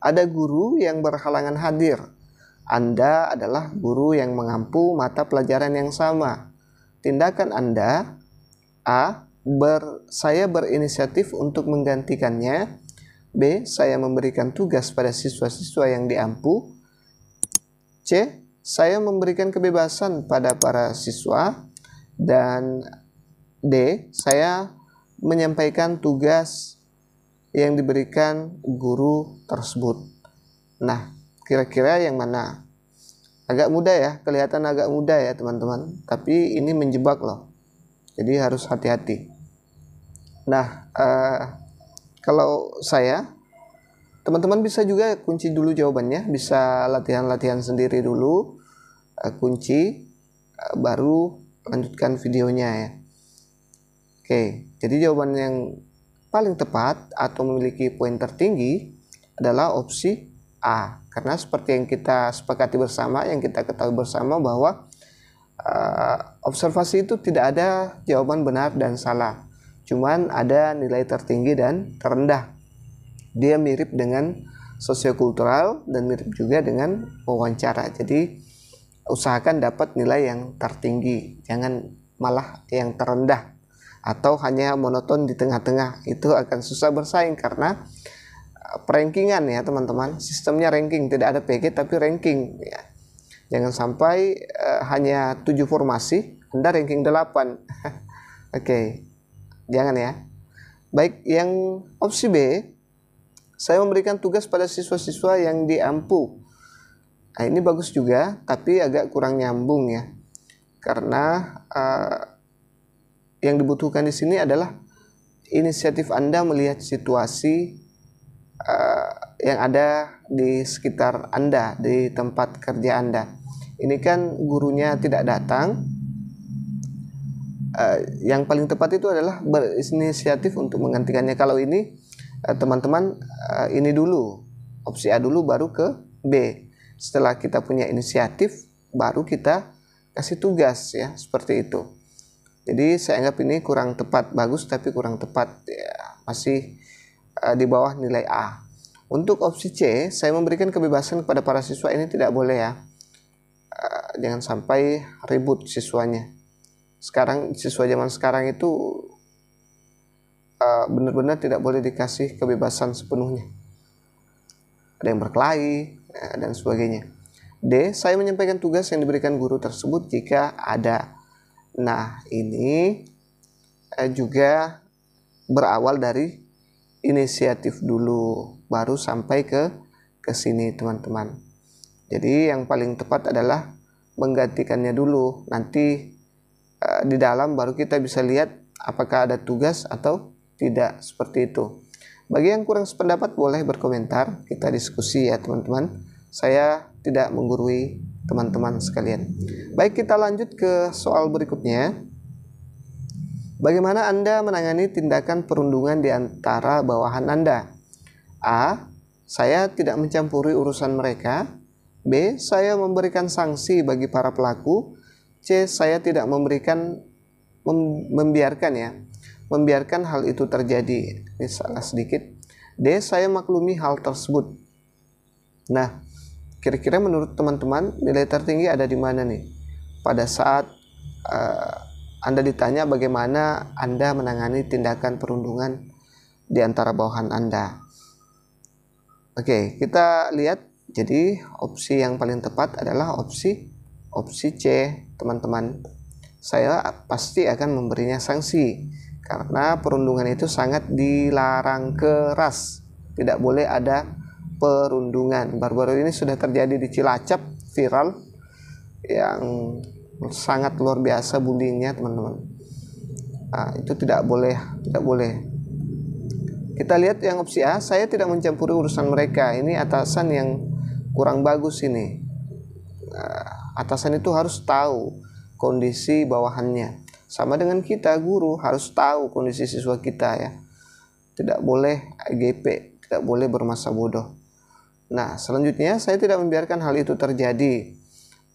ada guru yang berhalangan hadir. Anda adalah guru yang mengampu mata pelajaran yang sama. Tindakan Anda: A. Saya berinisiatif untuk menggantikannya. B. Saya memberikan tugas pada siswa-siswa yang diampu. C. Saya memberikan kebebasan pada para siswa. Dan D. Saya menyampaikan tugas yang diberikan guru tersebut. Nah, kira-kira yang mana? Agak mudah ya, kelihatan agak mudah ya teman-teman. Tapi ini menjebak loh. Jadi harus hati-hati. Nah, kalau saya, teman-teman bisa juga kunci dulu jawabannya. Bisa latihan-latihan sendiri dulu. Kunci, baru lanjutkan videonya ya. Oke, jadi jawaban yang paling tepat atau memiliki poin tertinggi adalah opsi A. Karena seperti yang kita sepakati bersama, yang kita ketahui bersama bahwa observasi itu tidak ada jawaban benar dan salah. Cuman ada nilai tertinggi dan terendah. Dia mirip dengan sosiokultural dan mirip juga dengan wawancara. Jadi usahakan dapat nilai yang tertinggi, jangan malah yang terendah atau hanya monoton di tengah-tengah. Itu akan susah bersaing karena perankingan ya teman-teman. Sistemnya ranking, tidak ada PG tapi ranking ya. Jangan sampai hanya 7 formasi Anda ranking 8. Oke. Jangan ya. Baik, yang opsi B, saya memberikan tugas pada siswa-siswa yang diampu. Nah, ini bagus juga, tapi agak kurang nyambung ya. Karena yang dibutuhkan di sini adalah inisiatif Anda melihat situasi yang ada di sekitar Anda, di tempat kerja Anda. Ini kan gurunya tidak datang. Yang paling tepat itu adalah berinisiatif untuk menggantikannya. Kalau ini teman-teman ini dulu, opsi A dulu baru ke B. Setelah kita punya inisiatif baru kita kasih tugas ya, seperti itu. Jadi saya anggap ini kurang tepat, bagus tapi kurang tepat ya, masih di bawah nilai A. Untuk opsi C, saya memberikan kebebasan kepada para siswa. Ini tidak boleh ya, jangan sampai ribut siswanya. Sekarang siswa zaman sekarang itu benar-benar tidak boleh dikasih kebebasan sepenuhnya. Ada yang berkelahi dan sebagainya. D. Saya menyampaikan tugas yang diberikan guru tersebut jika ada. Nah, ini juga berawal dari inisiatif dulu, baru sampai ke sini teman-teman. Jadi yang paling tepat adalah menggantikannya dulu. Nanti di dalam baru kita bisa lihat apakah ada tugas atau tidak, seperti itu. Bagi yang kurang sependapat boleh berkomentar, kita diskusi ya teman-teman. Saya tidak menggurui teman-teman sekalian. Baik, kita lanjut ke soal berikutnya. Bagaimana Anda menangani tindakan perundungan di antara bawahan Anda? A. Saya tidak mencampuri urusan mereka. B. Saya memberikan sanksi bagi para pelaku. C. Saya tidak membiarkan hal itu terjadi. Ini salah sedikit. D. Saya maklumi hal tersebut. Nah, kira-kira menurut teman-teman nilai tertinggi ada di mana nih? Pada saat Anda ditanya bagaimana Anda menangani tindakan perundungan di antara bawahan Anda. Oke, kita lihat. Jadi opsi yang paling tepat adalah opsi C, teman-teman. Saya pasti akan memberinya sanksi karena perundungan itu sangat dilarang keras. Tidak boleh ada perundungan. Baru-baru ini sudah terjadi di Cilacap, viral, yang sangat luar biasa bullyingnya teman-teman. Nah, itu tidak boleh. Kita lihat yang opsi A, saya tidak mencampuri urusan mereka. Ini atasan yang kurang bagus ini. Atasan itu harus tahu kondisi bawahannya. Sama dengan kita, guru harus tahu kondisi siswa kita ya. Tidak boleh GP, tidak boleh bermasa bodoh. Nah, selanjutnya saya tidak membiarkan hal itu terjadi.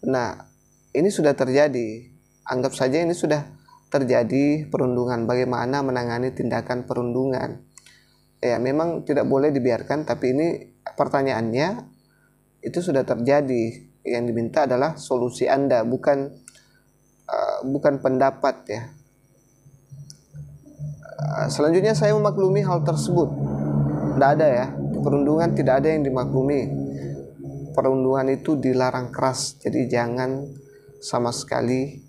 Nah, ini sudah terjadi. Anggap saja ini sudah terjadi perundungan. Bagaimana menangani tindakan perundungan? Ya, memang tidak boleh dibiarkan, tapi ini pertanyaannya itu sudah terjadi. Yang diminta adalah solusi Anda, bukan pendapat ya. Selanjutnya saya memaklumi hal tersebut. Tidak ada ya, di perundungan tidak ada yang dimaklumi. Perundungan itu dilarang keras, jadi jangan sama sekali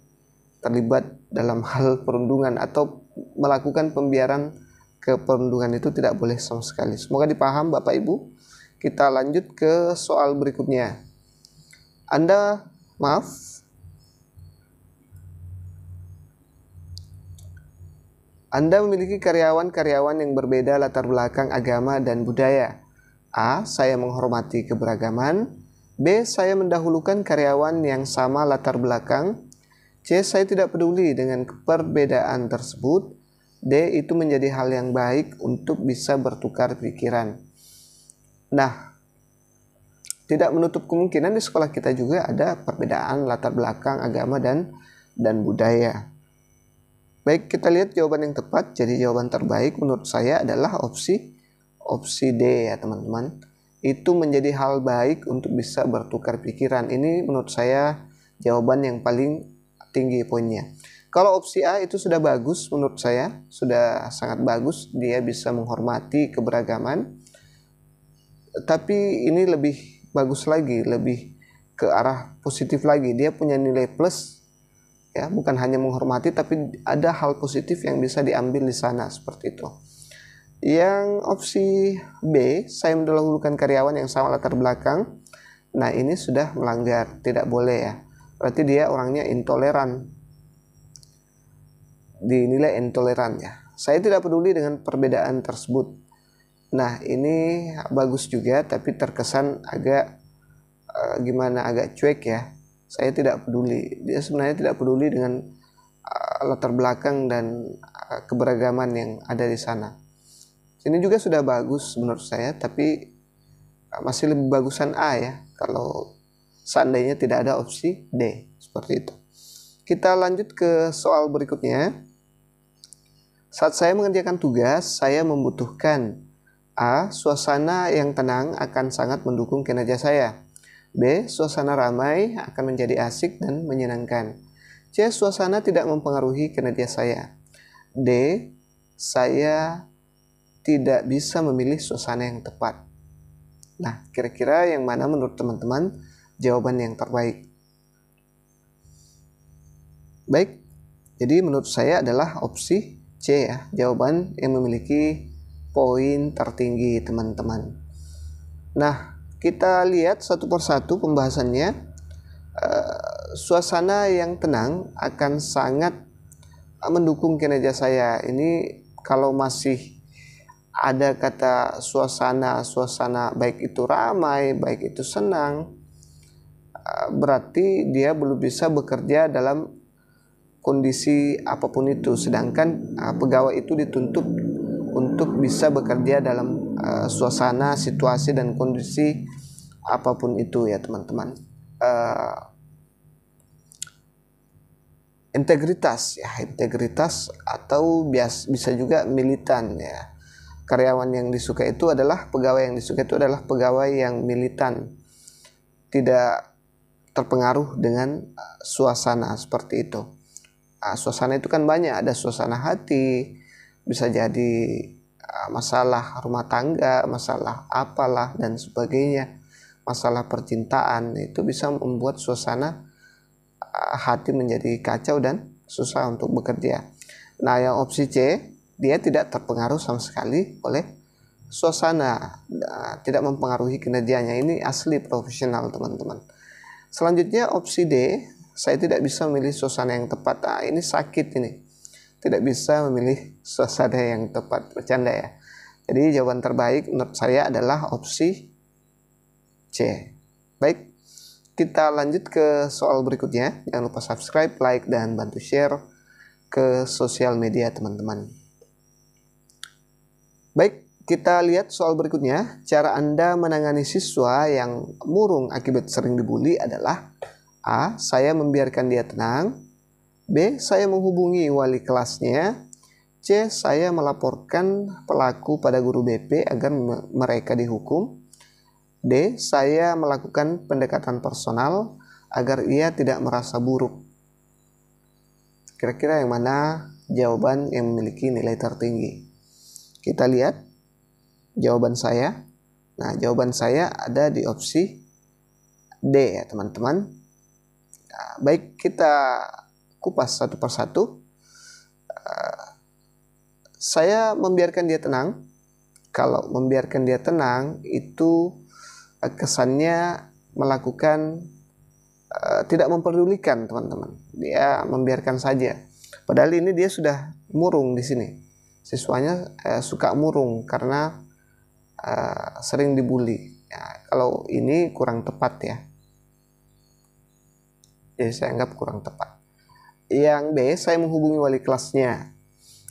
terlibat dalam hal perundungan atau melakukan pembiaran ke perundungan, itu tidak boleh sama sekali. Semoga dipaham Bapak Ibu. Kita lanjut ke soal berikutnya. Anda memiliki karyawan-karyawan yang berbeda latar belakang agama dan budaya. A. Saya menghormati keberagaman. B. Saya mendahulukan karyawan yang sama latar belakang. C. Saya tidak peduli dengan perbedaan tersebut. D. Itu menjadi hal yang baik untuk bisa bertukar pikiran. Nah, tidak menutup kemungkinan di sekolah kita juga ada perbedaan latar belakang agama dan budaya. Baik, kita lihat jawaban yang tepat. Jadi jawaban terbaik menurut saya adalah opsi D ya teman-teman. Itu menjadi hal baik untuk bisa bertukar pikiran. Ini menurut saya jawaban yang paling tinggi poinnya. Kalau opsi A itu sudah bagus menurut saya, sudah sangat bagus. Dia bisa menghormati keberagaman. Tapi ini lebih bagus lagi, lebih ke arah positif lagi. Dia punya nilai plus ya, bukan hanya menghormati tapi ada hal positif yang bisa diambil di sana, seperti itu. Yang opsi B, saya mendahulukan karyawan yang sama latar belakang. Nah, ini sudah melanggar, tidak boleh ya. Berarti dia orangnya intoleran. Dinilai intoleran ya. Saya tidak peduli dengan perbedaan tersebut. Nah, ini bagus juga tapi terkesan agak agak cuek ya. Saya tidak peduli. Dia sebenarnya tidak peduli dengan latar belakang dan keberagaman yang ada di sana. Ini juga sudah bagus menurut saya, tapi masih lebih bagusan A ya kalau seandainya tidak ada opsi D, seperti itu. Kita lanjut ke soal berikutnya. Saat saya mengerjakan tugas, saya membutuhkan A. Suasana yang tenang akan sangat mendukung kinerja saya. B. Suasana ramai akan menjadi asik dan menyenangkan. C. Suasana tidak mempengaruhi kinerja saya. D. Saya tidak bisa memilih suasana yang tepat. Nah, kira-kira yang mana menurut teman-teman jawaban yang terbaik? Baik, jadi menurut saya adalah opsi C ya, jawaban yang memiliki poin tertinggi teman-teman. Nah, kita lihat satu persatu pembahasannya. Suasana yang tenang akan sangat mendukung kinerja saya. Ini kalau masih ada kata suasana baik itu ramai, baik itu senang, berarti dia belum bisa bekerja dalam kondisi apapun itu. Sedangkan pegawai itu dituntut untuk bisa bekerja dalam suasana, situasi, dan kondisi apapun itu ya teman-teman. Integritas atau bisa juga militan ya. Karyawan yang disuka itu adalah pegawai yang militan, tidak terpengaruh dengan suasana seperti itu. Suasana itu kan banyak, ada suasana hati, bisa jadi masalah rumah tangga, masalah apalah dan sebagainya, masalah percintaan, itu bisa membuat suasana hati menjadi kacau dan susah untuk bekerja. Nah, yang opsi C, dia tidak terpengaruh sama sekali oleh suasana, tidak mempengaruhi kinerjanya. Ini asli profesional teman-teman. Selanjutnya opsi D, saya tidak bisa memilih suasana yang tepat. Ini sakit ini. Tidak bisa memilih suasana yang tepat. Bercanda ya. Jadi jawaban terbaik menurut saya adalah opsi C. Baik, kita lanjut ke soal berikutnya. Jangan lupa subscribe, like, dan bantu share ke sosial media teman-teman. Baik, kita lihat soal berikutnya. Cara Anda menangani siswa yang murung akibat sering dibully adalah A. Saya membiarkan dia tenang. B. Saya menghubungi wali kelasnya. C. Saya melaporkan pelaku pada guru BP agar mereka dihukum. D. Saya melakukan pendekatan personal agar ia tidak merasa buruk. Kira-kira yang mana jawaban yang memiliki nilai tertinggi? Kita lihat jawaban saya. Nah, jawaban saya ada di opsi D ya teman-teman. Nah, baik, kita kupas satu persatu. Saya membiarkan dia tenang. Kalau membiarkan dia tenang itu kesannya melakukan tidak memperdulikan teman-teman. Dia membiarkan saja. Padahal ini dia sudah murung di sini. Siswanya suka murung karena sering dibully. Ya, kalau ini kurang tepat ya. Jadi saya anggap kurang tepat. Yang B, saya menghubungi wali kelasnya.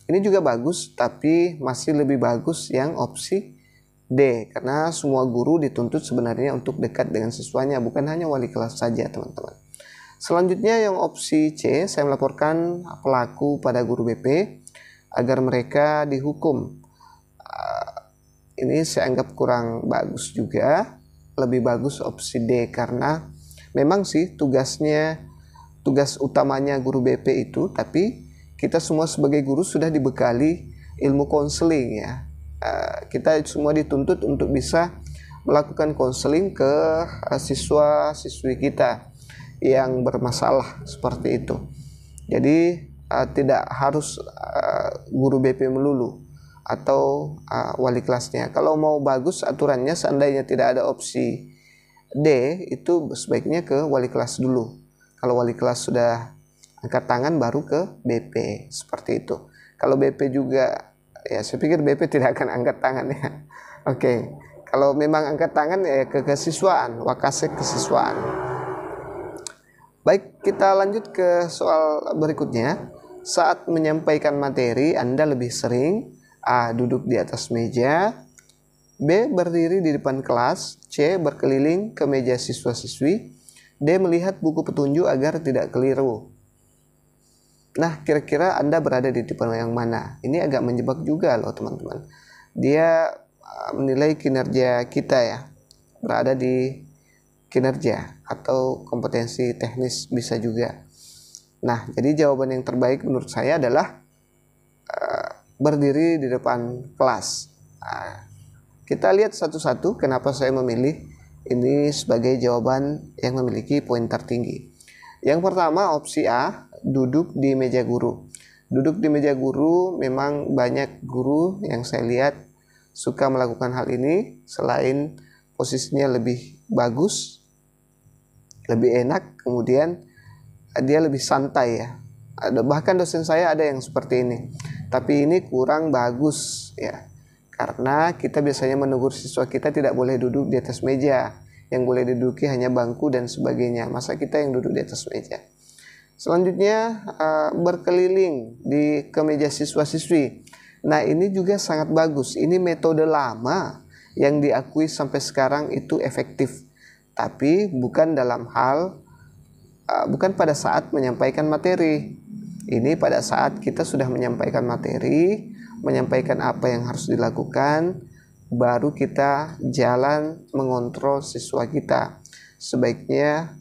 Ini juga bagus, tapi masih lebih bagus yang opsi D, karena semua guru dituntut sebenarnya untuk dekat dengan siswanya, bukan hanya wali kelas saja teman-teman. Selanjutnya yang opsi C, saya melaporkan pelaku pada guru BP agar mereka dihukum. Ini saya anggap kurang bagus juga, lebih bagus opsi D, karena memang sih tugas utamanya guru BP itu, tapi kita semua sebagai guru sudah dibekali ilmu konseling ya. Kita semua dituntut untuk bisa melakukan konseling ke siswa-siswi kita yang bermasalah seperti itu. Jadi tidak harus guru BP melulu atau wali kelasnya. Kalau mau bagus aturannya, seandainya tidak ada opsi D, itu sebaiknya ke wali kelas dulu. Kalau wali kelas sudah angkat tangan baru ke BP, seperti itu. Kalau BP juga, ya saya pikir BP tidak akan angkat tangan ya. Oke, kalau memang angkat tangan ya ke kesiswaan, wakasek kesiswaan. Baik, kita lanjut ke soal berikutnya. Saat menyampaikan materi, Anda lebih sering A. Duduk di atas meja, B. Berdiri di depan kelas, C. Berkeliling ke meja siswa-siswi, D. Melihat buku petunjuk agar tidak keliru. Nah, kira-kira Anda berada di tipe yang mana? Ini agak menjebak juga loh teman-teman. Dia menilai kinerja kita ya, berada di kinerja atau kompetensi teknis bisa juga. Nah, jadi jawaban yang terbaik menurut saya adalah berdiri di depan kelas. Kita lihat satu-satu kenapa saya memilih ini sebagai jawaban yang memiliki poin tertinggi. Yang pertama opsi A, duduk di meja guru. Duduk di meja guru, memang banyak guru yang saya lihat suka melakukan hal ini. Selain posisinya lebih bagus, lebih enak, kemudian dia lebih santai ya. Bahkan dosen saya ada yang seperti ini. Tapi ini kurang bagus ya, karena kita biasanya menegur siswa kita tidak boleh duduk di atas meja. Yang boleh diduduki hanya bangku dan sebagainya. Masa kita yang duduk di atas meja? Selanjutnya berkeliling ke meja siswa-siswi. Nah, ini juga sangat bagus. Ini metode lama yang diakui sampai sekarang itu efektif. Tapi bukan bukan pada saat menyampaikan materi. Ini pada saat kita sudah menyampaikan materi, menyampaikan apa yang harus dilakukan, baru kita jalan mengontrol siswa kita. Sebaiknya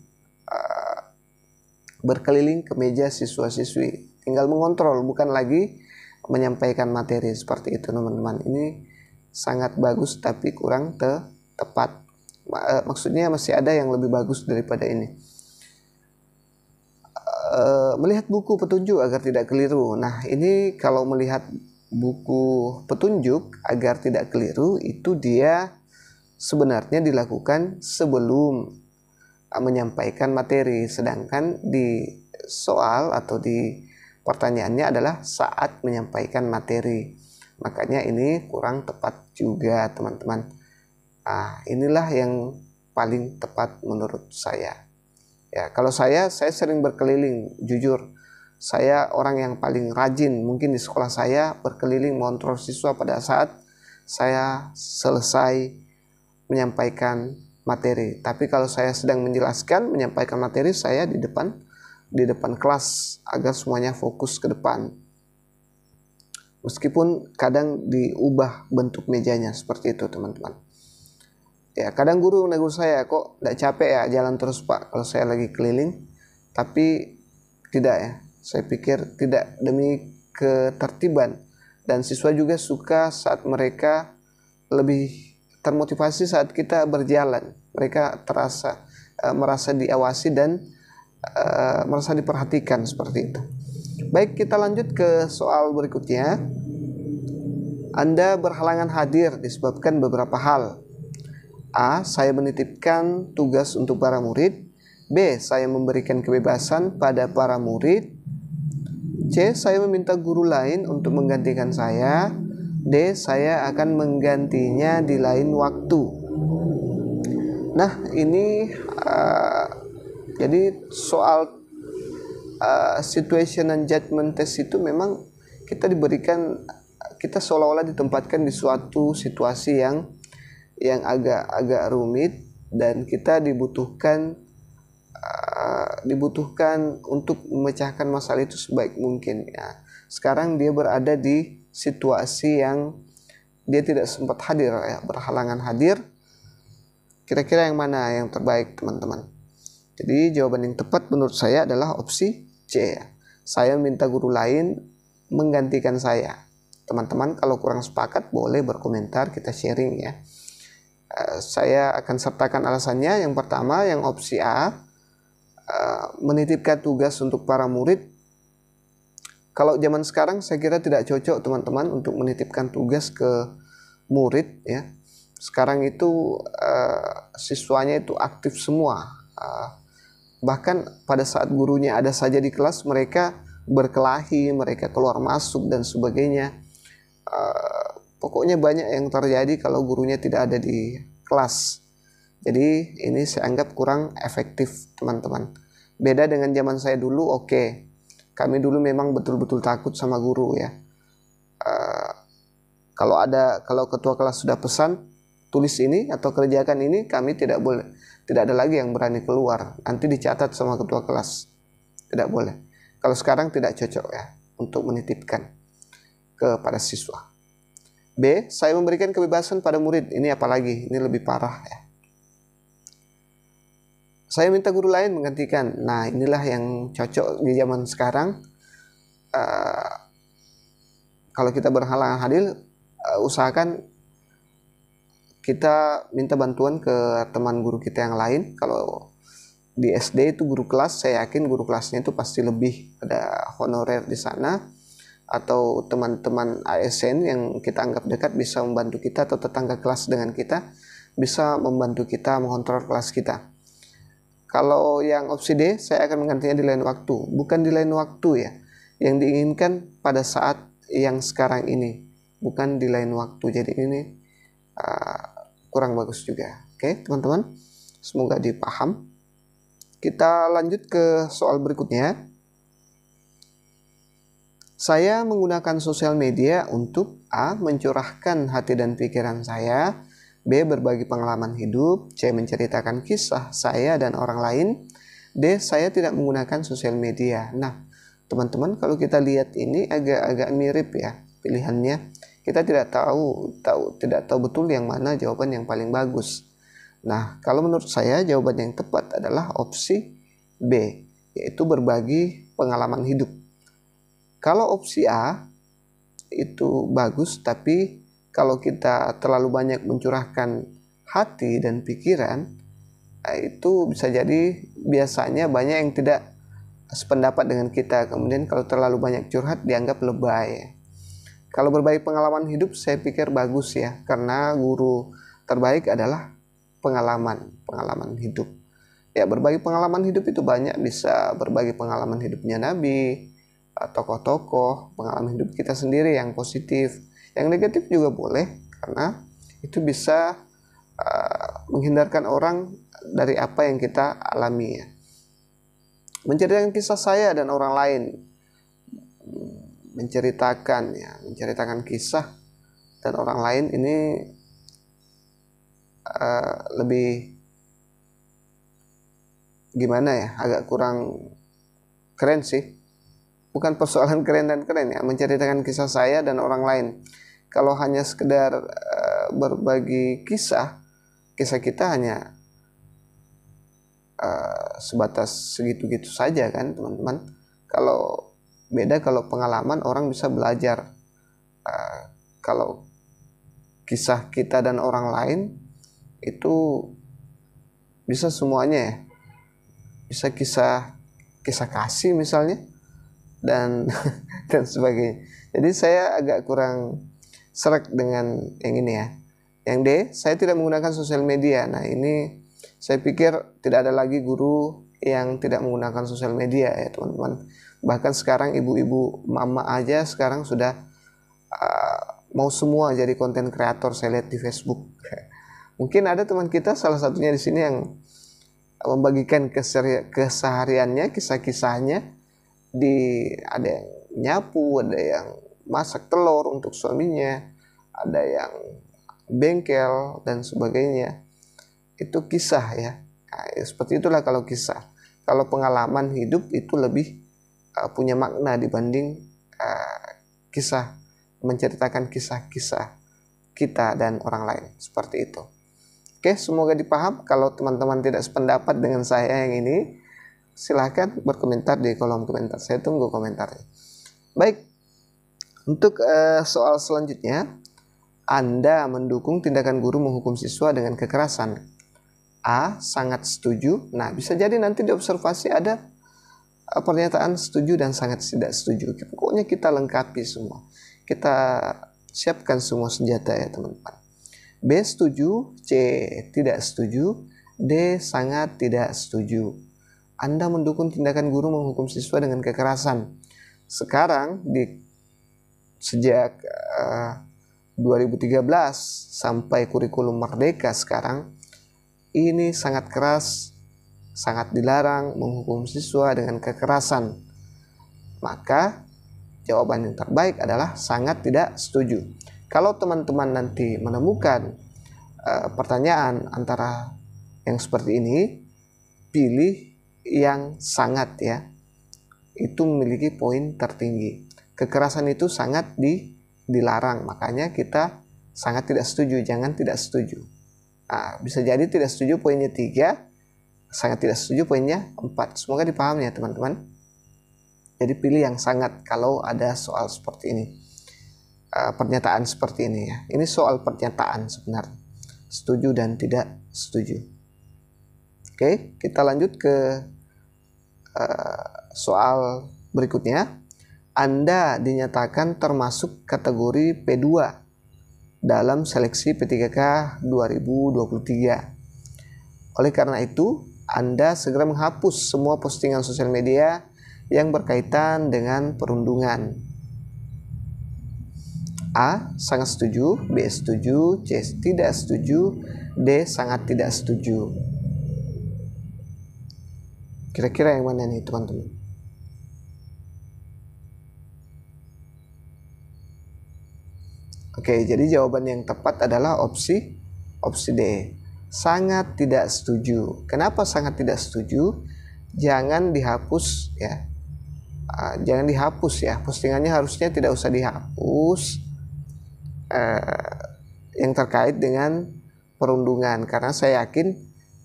berkeliling ke meja siswa-siswi, tinggal mengontrol, bukan lagi menyampaikan materi seperti itu teman-teman. Ini sangat bagus tapi kurang tepat. Maksudnya masih ada yang lebih bagus daripada ini. Melihat buku petunjuk agar tidak keliru. Nah, ini kalau melihat buku petunjuk agar tidak keliru itu dia sebenarnya dilakukan sebelum menyampaikan materi, sedangkan di soal atau di pertanyaannya adalah saat menyampaikan materi. Makanya ini kurang tepat juga teman-teman. Inilah yang paling tepat menurut saya. Ya, kalau saya sering berkeliling, jujur. Saya orang yang paling rajin mungkin di sekolah saya, berkeliling mengontrol siswa pada saat saya selesai menyampaikan materi. Tapi kalau saya sedang menyampaikan materi, saya di depan kelas agar semuanya fokus ke depan. Meskipun kadang diubah bentuk mejanya seperti itu teman-teman. Ya kadang guru negur saya, kok tidak capek ya jalan terus Pak kalau saya lagi keliling. Tapi tidak ya, saya pikir tidak, demi ketertiban. Dan siswa juga suka saat mereka lebih termotivasi saat kita berjalan. Mereka merasa diawasi dan merasa diperhatikan seperti itu. Baik, kita lanjut ke soal berikutnya. Anda berhalangan hadir disebabkan beberapa hal. A. Saya menitipkan tugas untuk para murid. B. Saya memberikan kebebasan pada para murid. C. Saya meminta guru lain untuk menggantikan saya. D. Saya akan menggantinya di lain waktu. Nah, ini jadi soal situation and judgment test itu memang kita seolah-olah ditempatkan di suatu situasi yang agak rumit, dan kita dibutuhkan untuk memecahkan masalah itu sebaik mungkin ya. Sekarang dia berada di situasi yang dia tidak sempat hadir ya, berhalangan hadir. Kira-kira yang mana yang terbaik teman-teman? Jadi jawaban yang tepat menurut saya adalah opsi C ya. Saya minta guru lain menggantikan saya. Teman-teman kalau kurang sepakat boleh berkomentar, kita sharing ya. Saya akan sertakan alasannya. Yang pertama, yang opsi A, menitipkan tugas untuk para murid. Kalau zaman sekarang saya kira tidak cocok teman-teman untuk menitipkan tugas ke murid ya. Sekarang itu siswanya itu aktif semua. Bahkan pada saat gurunya ada saja di kelas, mereka berkelahi, mereka keluar masuk dan sebagainya. Pokoknya banyak yang terjadi kalau gurunya tidak ada di kelas. Jadi ini saya anggap kurang efektif teman-teman. Beda dengan zaman saya dulu, oke. Kami dulu memang betul-betul takut sama guru ya. Kalau ketua kelas sudah pesan tulis ini atau kerjakan ini, kami tidak ada lagi yang berani keluar. Nanti dicatat sama ketua kelas. Tidak boleh. Kalau sekarang tidak cocok ya untuk menitipkan kepada siswa. B. Saya memberikan kebebasan pada murid. Ini apalagi, ini lebih parah ya. Saya minta guru lain menggantikan. Nah, inilah yang cocok di zaman sekarang. Kalau kita berhalangan hadir, usahakan kita minta bantuan ke teman guru kita yang lain. Kalau di SD itu guru kelas, saya yakin guru kelasnya itu pasti lebih ada honorer di sana. Atau teman-teman ASN yang kita anggap dekat bisa membantu kita, atau tetangga kelas dengan kita bisa membantu kita mengontrol kelas kita. Kalau yang opsi D, saya akan menggantinya di lain waktu. Bukan di lain waktu ya, yang diinginkan pada saat yang sekarang ini, bukan di lain waktu. Jadi ini kurang bagus juga. Oke teman-teman, semoga dipaham. Kita lanjut ke soal berikutnya. Saya menggunakan sosial media untuk A. mencurahkan hati dan pikiran saya, B. berbagi pengalaman hidup, C. menceritakan kisah saya dan orang lain, D. saya tidak menggunakan sosial media. Nah, teman-teman kalau kita lihat ini agak mirip ya pilihannya. Kita tidak tahu betul yang mana jawaban yang paling bagus. Nah, kalau menurut saya jawaban yang tepat adalah opsi B, yaitu berbagi pengalaman hidup. Kalau opsi A itu bagus, tapi kalau kita terlalu banyak mencurahkan hati dan pikiran, itu bisa jadi biasanya banyak yang tidak sependapat dengan kita. Kemudian kalau terlalu banyak curhat dianggap lebay. Kalau berbagi pengalaman hidup saya pikir bagus ya, karena guru terbaik adalah pengalaman hidup. Ya, berbagi pengalaman hidup itu banyak, bisa berbagi pengalaman hidupnya Nabi, tokoh-tokoh, pengalaman hidup kita sendiri yang positif. Yang negatif juga boleh, karena itu bisa menghindarkan orang dari apa yang kita alami ya. Menceritakan kisah saya dan orang lain, menceritakan kisah dan orang lain ini lebih gimana ya, agak kurang keren sih. Bukan persoalan keren dan keren ya, menceritakan kisah saya dan orang lain. Kalau hanya sekedar berbagi kisah, kisah kita hanya sebatas segitu-gitu saja kan teman-teman. Kalau beda kalau pengalaman orang bisa belajar. Kalau kisah kita dan orang lain itu bisa semuanya ya, bisa kisah kasih misalnya dan dan sebagainya. Jadi saya agak kurang serak dengan yang ini ya. Yang D, saya tidak menggunakan sosial media. Nah ini saya pikir tidak ada lagi guru yang tidak menggunakan sosial media ya teman-teman. Bahkan sekarang ibu-ibu mama aja sekarang sudah mau semua jadi konten kreator, saya lihat di Facebook. Mungkin ada teman kita salah satunya di sini yang membagikan kesehariannya, kisah-kisahnya ada yang nyapu, ada yang masak telur untuk suaminya, ada yang bengkel dan sebagainya. Itu kisah ya. Nah, seperti itulah kalau kisah. Kalau pengalaman hidup itu lebih punya makna dibanding kisah, menceritakan kisah-kisah kita dan orang lain. Seperti itu. Oke, semoga dipaham. Kalau teman-teman tidak sependapat dengan saya yang ini, silahkan berkomentar di kolom komentar. Saya tunggu komentarnya. Baik, untuk soal selanjutnya, Anda mendukung tindakan guru menghukum siswa dengan kekerasan? A, sangat setuju. Nah, bisa jadi nanti di observasi ada pernyataan setuju dan sangat tidak setuju. Pokoknya kita lengkapi semua. Kita siapkan semua senjata ya teman-teman. B, setuju. C, tidak setuju. D, sangat tidak setuju. Anda mendukung tindakan guru menghukum siswa dengan kekerasan. Sekarang sejak 2013 sampai kurikulum Merdeka sekarang, ini sangat keras, sangat dilarang menghukum siswa dengan kekerasan. Maka jawaban yang terbaik adalah sangat tidak setuju. Kalau teman-teman nanti menemukan pertanyaan antara yang seperti ini, pilih yang sangat ya. Itu memiliki poin tertinggi. Kekerasan itu sangat dilarang, makanya kita sangat tidak setuju, jangan tidak setuju. Nah, bisa jadi tidak setuju poinnya 3, sangat tidak setuju poinnya 4. Semoga dipahami ya teman-teman. Jadi pilih yang sangat kalau ada soal seperti ini, pernyataan seperti ini ya. Ini soal pernyataan sebenarnya, setuju dan tidak setuju. Oke, kita lanjut ke soal berikutnya. Anda dinyatakan termasuk kategori P2 dalam seleksi P3K 2023. Oleh karena itu, Anda segera menghapus semua postingan sosial media yang berkaitan dengan perundungan. A, sangat setuju. B, setuju. C, tidak setuju. D, sangat tidak setuju. Kira-kira yang mana nih teman-teman? Oke, jadi jawaban yang tepat adalah opsi D. Sangat tidak setuju. Kenapa sangat tidak setuju? Jangan dihapus ya. Jangan dihapus ya. Postingannya harusnya tidak usah dihapus. Yang terkait dengan perundungan, karena saya yakin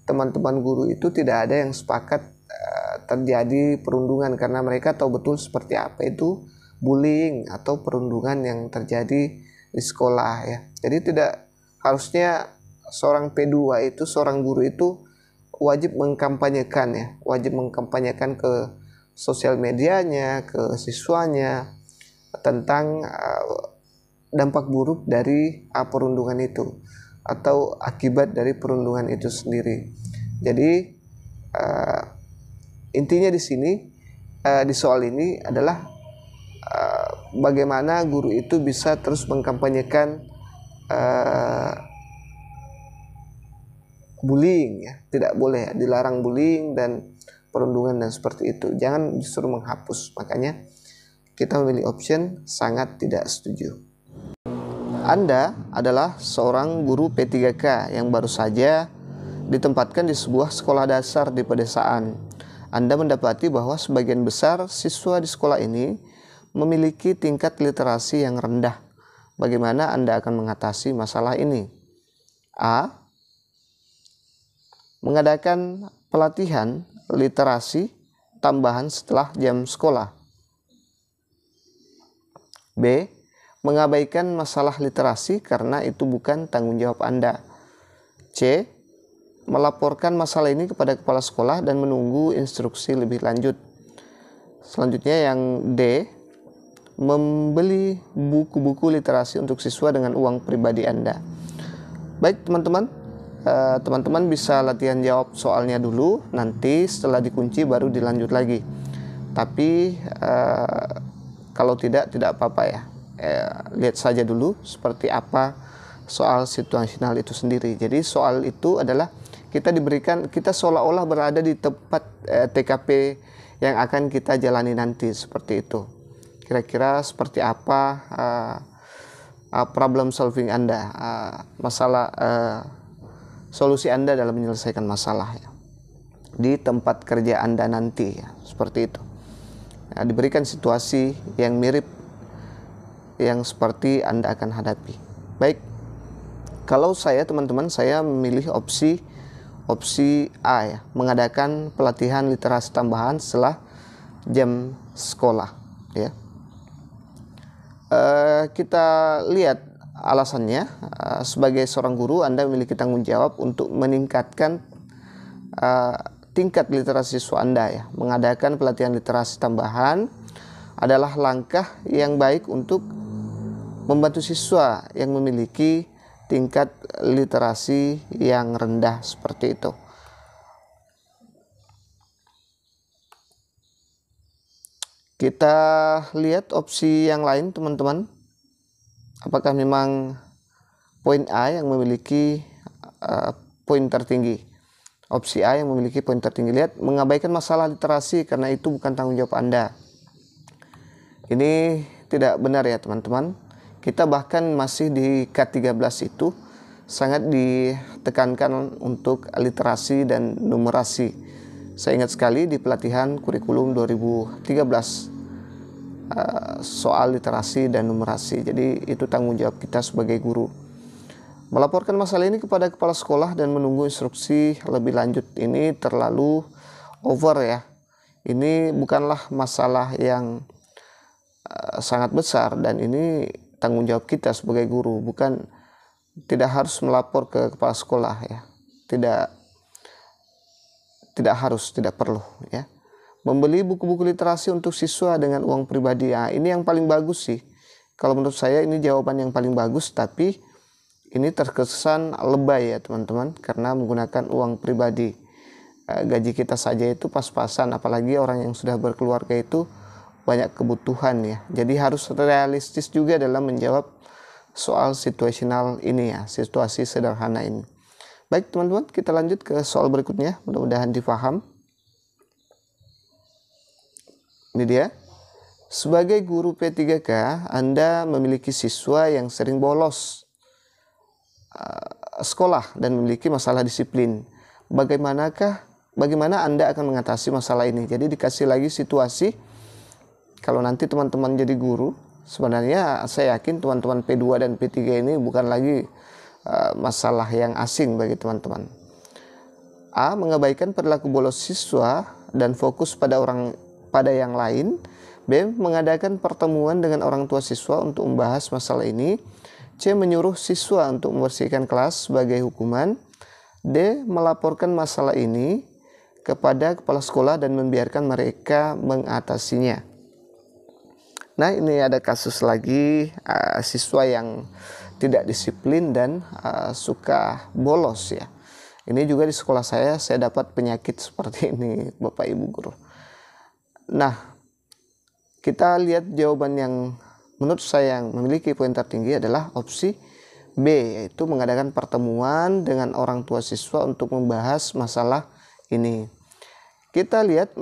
teman-teman guru itu tidak ada yang sepakat terjadi perundungan, karena mereka tahu betul seperti apa itu bullying atau perundungan yang terjadi di sekolah ya. Jadi tidak harusnya seorang P2 itu, seorang guru itu wajib mengkampanyekan ya, wajib mengkampanyekan ke sosial medianya, ke siswanya tentang dampak buruk dari perundungan itu atau akibat dari perundungan itu sendiri. Jadi intinya di sini di soal ini adalah bagaimana guru itu bisa terus mengkampanyekan bullying ya. Tidak boleh, dilarang bullying dan perundungan dan seperti itu. Jangan justru menghapus. Makanya kita memilih option sangat tidak setuju. Anda adalah seorang guru P3K yang baru saja ditempatkan di sebuah sekolah dasar di pedesaan. Anda mendapati bahwa sebagian besar siswa di sekolah ini memiliki tingkat literasi yang rendah. Bagaimana Anda akan mengatasi masalah ini? A, mengadakan pelatihan literasi tambahan setelah jam sekolah. B. Mengabaikan masalah literasi karena itu bukan tanggung jawab Anda. C. Melaporkan masalah ini kepada kepala sekolah dan menunggu instruksi lebih lanjut. Selanjutnya yang D. Membeli buku-buku literasi untuk siswa dengan uang pribadi Anda. Baik teman-teman, teman-teman bisa latihan jawab soalnya dulu, nanti setelah dikunci baru dilanjut lagi. Tapi kalau tidak apa-apa ya. Lihat saja dulu seperti apa soal situasional itu sendiri. Jadi soal itu adalah kita seolah-olah berada di tempat TKP yang akan kita jalani nanti, seperti itu. Kira-kira seperti apa problem solving Anda, solusi Anda dalam menyelesaikan masalah ya, di tempat kerja Anda nanti ya, seperti itu. Ya, diberikan situasi yang mirip yang seperti Anda akan hadapi. Baik, kalau saya teman-teman, saya memilih opsi A ya, mengadakan pelatihan literasi tambahan setelah jam sekolah ya. Kita lihat alasannya. Sebagai seorang guru, Anda memiliki tanggung jawab untuk meningkatkan tingkat literasi siswa Anda ya. Mengadakan pelatihan literasi tambahan adalah langkah yang baik untuk membantu siswa yang memiliki tingkat literasi yang rendah seperti itu. Kita lihat opsi yang lain teman-teman. Apakah memang poin A yang memiliki poin tertinggi? Opsi A yang memiliki poin tertinggi. Lihat, mengabaikan masalah literasi karena itu bukan tanggung jawab Anda. Ini tidak benar ya teman-teman. Kita bahkan masih di K13 itu sangat ditekankan untuk literasi dan numerasi. Saya ingat sekali di pelatihan kurikulum 2013 soal literasi dan numerasi. Jadi itu tanggung jawab kita sebagai guru. Melaporkan masalah ini kepada kepala sekolah dan menunggu instruksi lebih lanjut ini terlalu over ya. Ini bukanlah masalah yang sangat besar, dan ini tanggung jawab kita sebagai guru, tidak harus melapor ke kepala sekolah ya. Tidak harus, tidak perlu ya. Membeli buku-buku literasi untuk siswa dengan uang pribadi, ya, ini yang paling bagus sih. Kalau menurut saya ini jawaban yang paling bagus, tapi ini terkesan lebay ya teman-teman, karena menggunakan uang pribadi. Gaji kita saja itu pas-pasan, apalagi orang yang sudah berkeluarga itu banyak kebutuhan ya. Jadi harus realistis juga dalam menjawab soal situasional ini ya, situasi sederhana ini. Baik teman-teman, kita lanjut ke soal berikutnya, mudah-mudahan difaham. Ini dia. Sebagai guru P3K, Anda memiliki siswa yang sering bolos sekolah dan memiliki masalah disiplin. Bagaimana Anda akan mengatasi masalah ini? Jadi dikasih lagi situasi. Kalau nanti teman-teman jadi guru, sebenarnya saya yakin teman-teman P2 dan P3 ini bukan lagi masalah yang asing bagi teman-teman. A. Mengabaikan perilaku bolos siswa dan fokus pada yang lain. B. Mengadakan pertemuan dengan orang tua siswa untuk membahas masalah ini. C. Menyuruh siswa untuk membersihkan kelas sebagai hukuman. D. Melaporkan masalah ini kepada kepala sekolah dan membiarkan mereka mengatasinya. Nah, ini ada kasus lagi siswa yang tidak disiplin dan suka bolos ya. Ini juga di sekolah saya dapat penyakit seperti ini, Bapak Ibu guru. Nah, kita lihat jawaban yang menurut saya yang memiliki poin tertinggi adalah opsi B, yaitu mengadakan pertemuan dengan orang tua siswa untuk membahas masalah ini. Kita lihat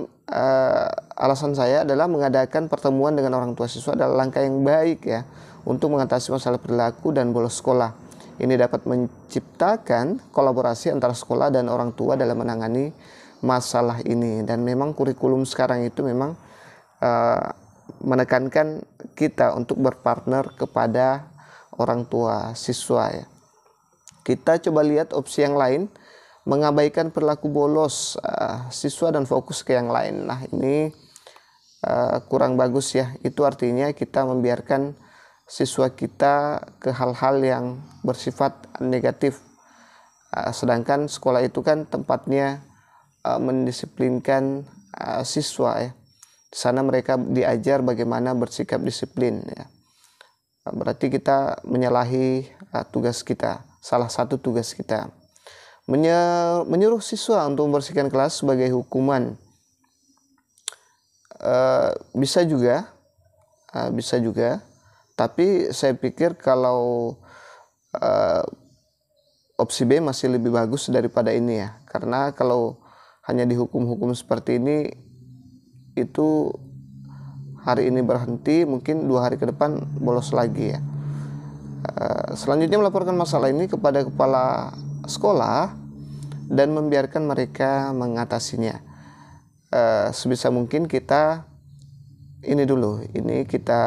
alasan saya adalah mengadakan pertemuan dengan orang tua siswa adalah langkah yang baik ya untuk mengatasi masalah perilaku dan bolos sekolah. Ini dapat menciptakan kolaborasi antara sekolah dan orang tua dalam menangani masalah ini. Dan memang kurikulum sekarang itu memang menekankan kita untuk berpartner kepada orang tua siswa ya. Kita coba lihat opsi yang lain. mengabaikan perilaku bolos siswa dan fokus ke yang lain. Nah, ini kurang bagus ya. Itu artinya kita membiarkan siswa kita ke hal-hal yang bersifat negatif. Sedangkan sekolah itu kan tempatnya mendisiplinkan siswa ya. Di sana mereka diajar bagaimana bersikap disiplin ya. Berarti kita menyalahi tugas kita, salah satu tugas kita. Menyuruh siswa untuk membersihkan kelas sebagai hukuman bisa juga, tapi saya pikir kalau opsi B masih lebih bagus daripada ini ya, karena kalau hanya dihukum-hukum seperti ini, itu hari ini berhenti, mungkin 2 hari ke depan bolos lagi ya. Selanjutnya melaporkan masalah ini kepada kepala sekolah dan membiarkan mereka mengatasinya. Sebisa mungkin kita kita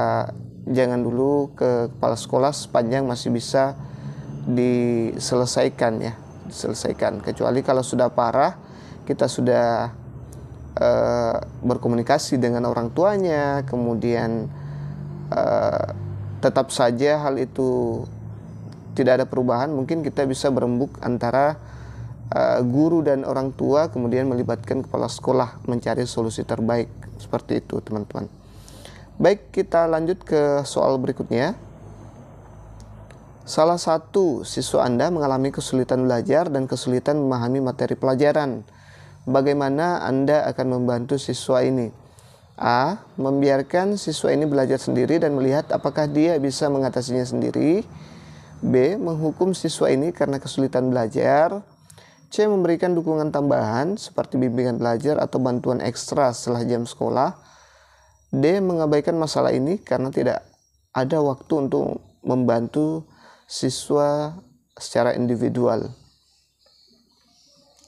jangan dulu ke kepala sekolah sepanjang masih bisa diselesaikan. Kecuali kalau sudah parah, kita sudah berkomunikasi dengan orang tuanya, kemudian tetap saja hal itu tidak ada perubahan, mungkin kita bisa berembuk antara guru dan orang tua, kemudian melibatkan kepala sekolah mencari solusi terbaik. Seperti itu teman-teman. Baik, kita lanjut ke soal berikutnya. Salah satu siswa Anda mengalami kesulitan belajar dan kesulitan memahami materi pelajaran. Bagaimana Anda akan membantu siswa ini? A. Membiarkan siswa ini belajar sendiri dan melihat apakah dia bisa mengatasinya sendiri. B. Menghukum siswa ini karena kesulitan belajar. C. Memberikan dukungan tambahan seperti bimbingan belajar atau bantuan ekstra setelah jam sekolah. D. Mengabaikan masalah ini karena tidak ada waktu untuk membantu siswa secara individual.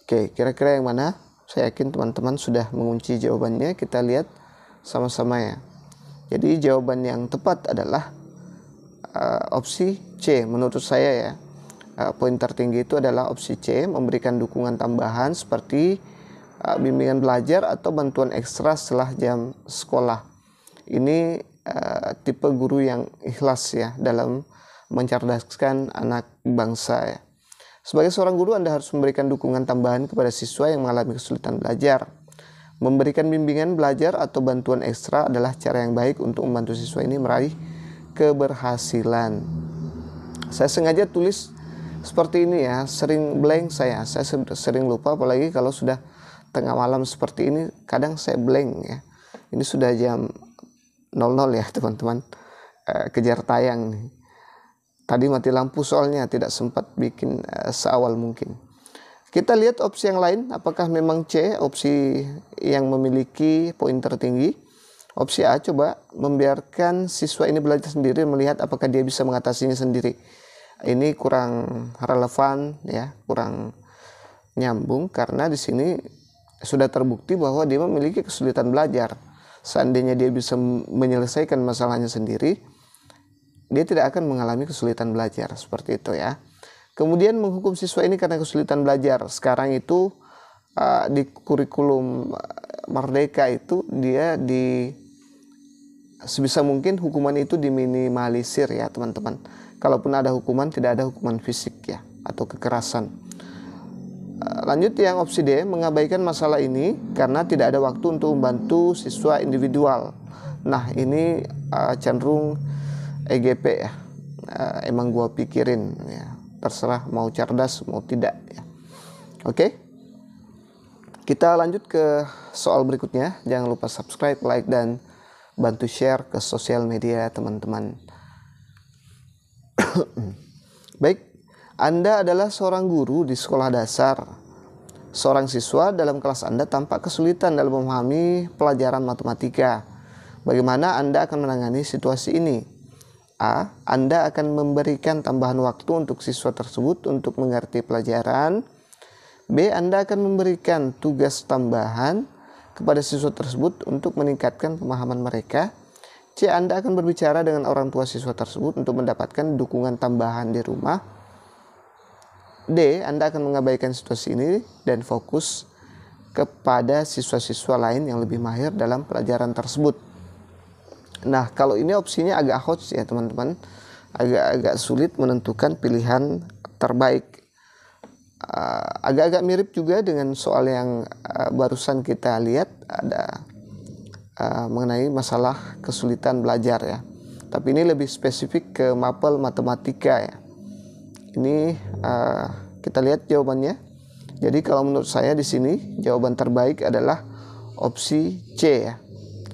Oke, kira-kira yang mana? Saya yakin teman-teman sudah mengunci jawabannya. Kita lihat sama-sama ya. Jadi jawaban yang tepat adalah opsi C menurut saya ya. Poin tertinggi itu adalah opsi C, memberikan dukungan tambahan seperti bimbingan belajar atau bantuan ekstra setelah jam sekolah. Ini tipe guru yang ikhlas ya dalam mencerdaskan anak bangsa ya. Sebagai seorang guru, Anda harus memberikan dukungan tambahan kepada siswa yang mengalami kesulitan belajar. Memberikan bimbingan belajar atau bantuan ekstra adalah cara yang baik untuk membantu siswa ini meraih keberhasilan. Saya sengaja tulis seperti ini ya, sering blank saya sering lupa, apalagi kalau sudah tengah malam seperti ini, kadang saya blank ya. Ini sudah jam 00 ya teman-teman, kejar tayang nih. Tadi mati lampu soalnya, tidak sempat bikin seawal mungkin. Kita lihat opsi yang lain, apakah memang C, opsi yang memiliki poin tertinggi. Opsi A, coba membiarkan siswa ini belajar sendiri, melihat apakah dia bisa mengatasinya sendiri. Ini kurang relevan ya, kurang nyambung, karena di sini sudah terbukti bahwa dia memiliki kesulitan belajar. Seandainya dia bisa menyelesaikan masalahnya sendiri, dia tidak akan mengalami kesulitan belajar, seperti itu ya. Kemudian menghukum siswa ini karena kesulitan belajar. Sekarang itu di kurikulum Merdeka itu dia sebisa mungkin hukuman itu diminimalisir ya teman-teman. Kalaupun ada hukuman, tidak ada hukuman fisik ya atau kekerasan. Lanjut yang opsi D, mengabaikan masalah ini karena tidak ada waktu untuk membantu siswa individual. Nah, ini cenderung EGP ya. Emang gua pikirin ya. Terserah mau cerdas mau tidak ya. Oke. Kita lanjut ke soal berikutnya. Jangan lupa subscribe, like, dan bantu share ke sosial media teman-teman. Baik, Anda adalah seorang guru di sekolah dasar. Seorang siswa dalam kelas Anda tampak kesulitan dalam memahami pelajaran matematika. Bagaimana Anda akan menangani situasi ini? A. Anda akan memberikan tambahan waktu untuk siswa tersebut untuk mengerti pelajaran. B. Anda akan memberikan tugas tambahan kepada siswa tersebut untuk meningkatkan pemahaman mereka. C. Anda akan berbicara dengan orang tua siswa tersebut untuk mendapatkan dukungan tambahan di rumah. D. Anda akan mengabaikan situasi ini dan fokus kepada siswa-siswa lain yang lebih mahir dalam pelajaran tersebut. Nah, kalau ini opsinya agak hots ya teman-teman, agak sulit menentukan pilihan terbaik. Agak-agak mirip juga dengan soal yang barusan kita lihat, ada mengenai masalah kesulitan belajar ya. Tapi ini lebih spesifik ke mapel matematika ya. Ini kita lihat jawabannya. Jadi kalau menurut saya di sini jawaban terbaik adalah opsi C ya.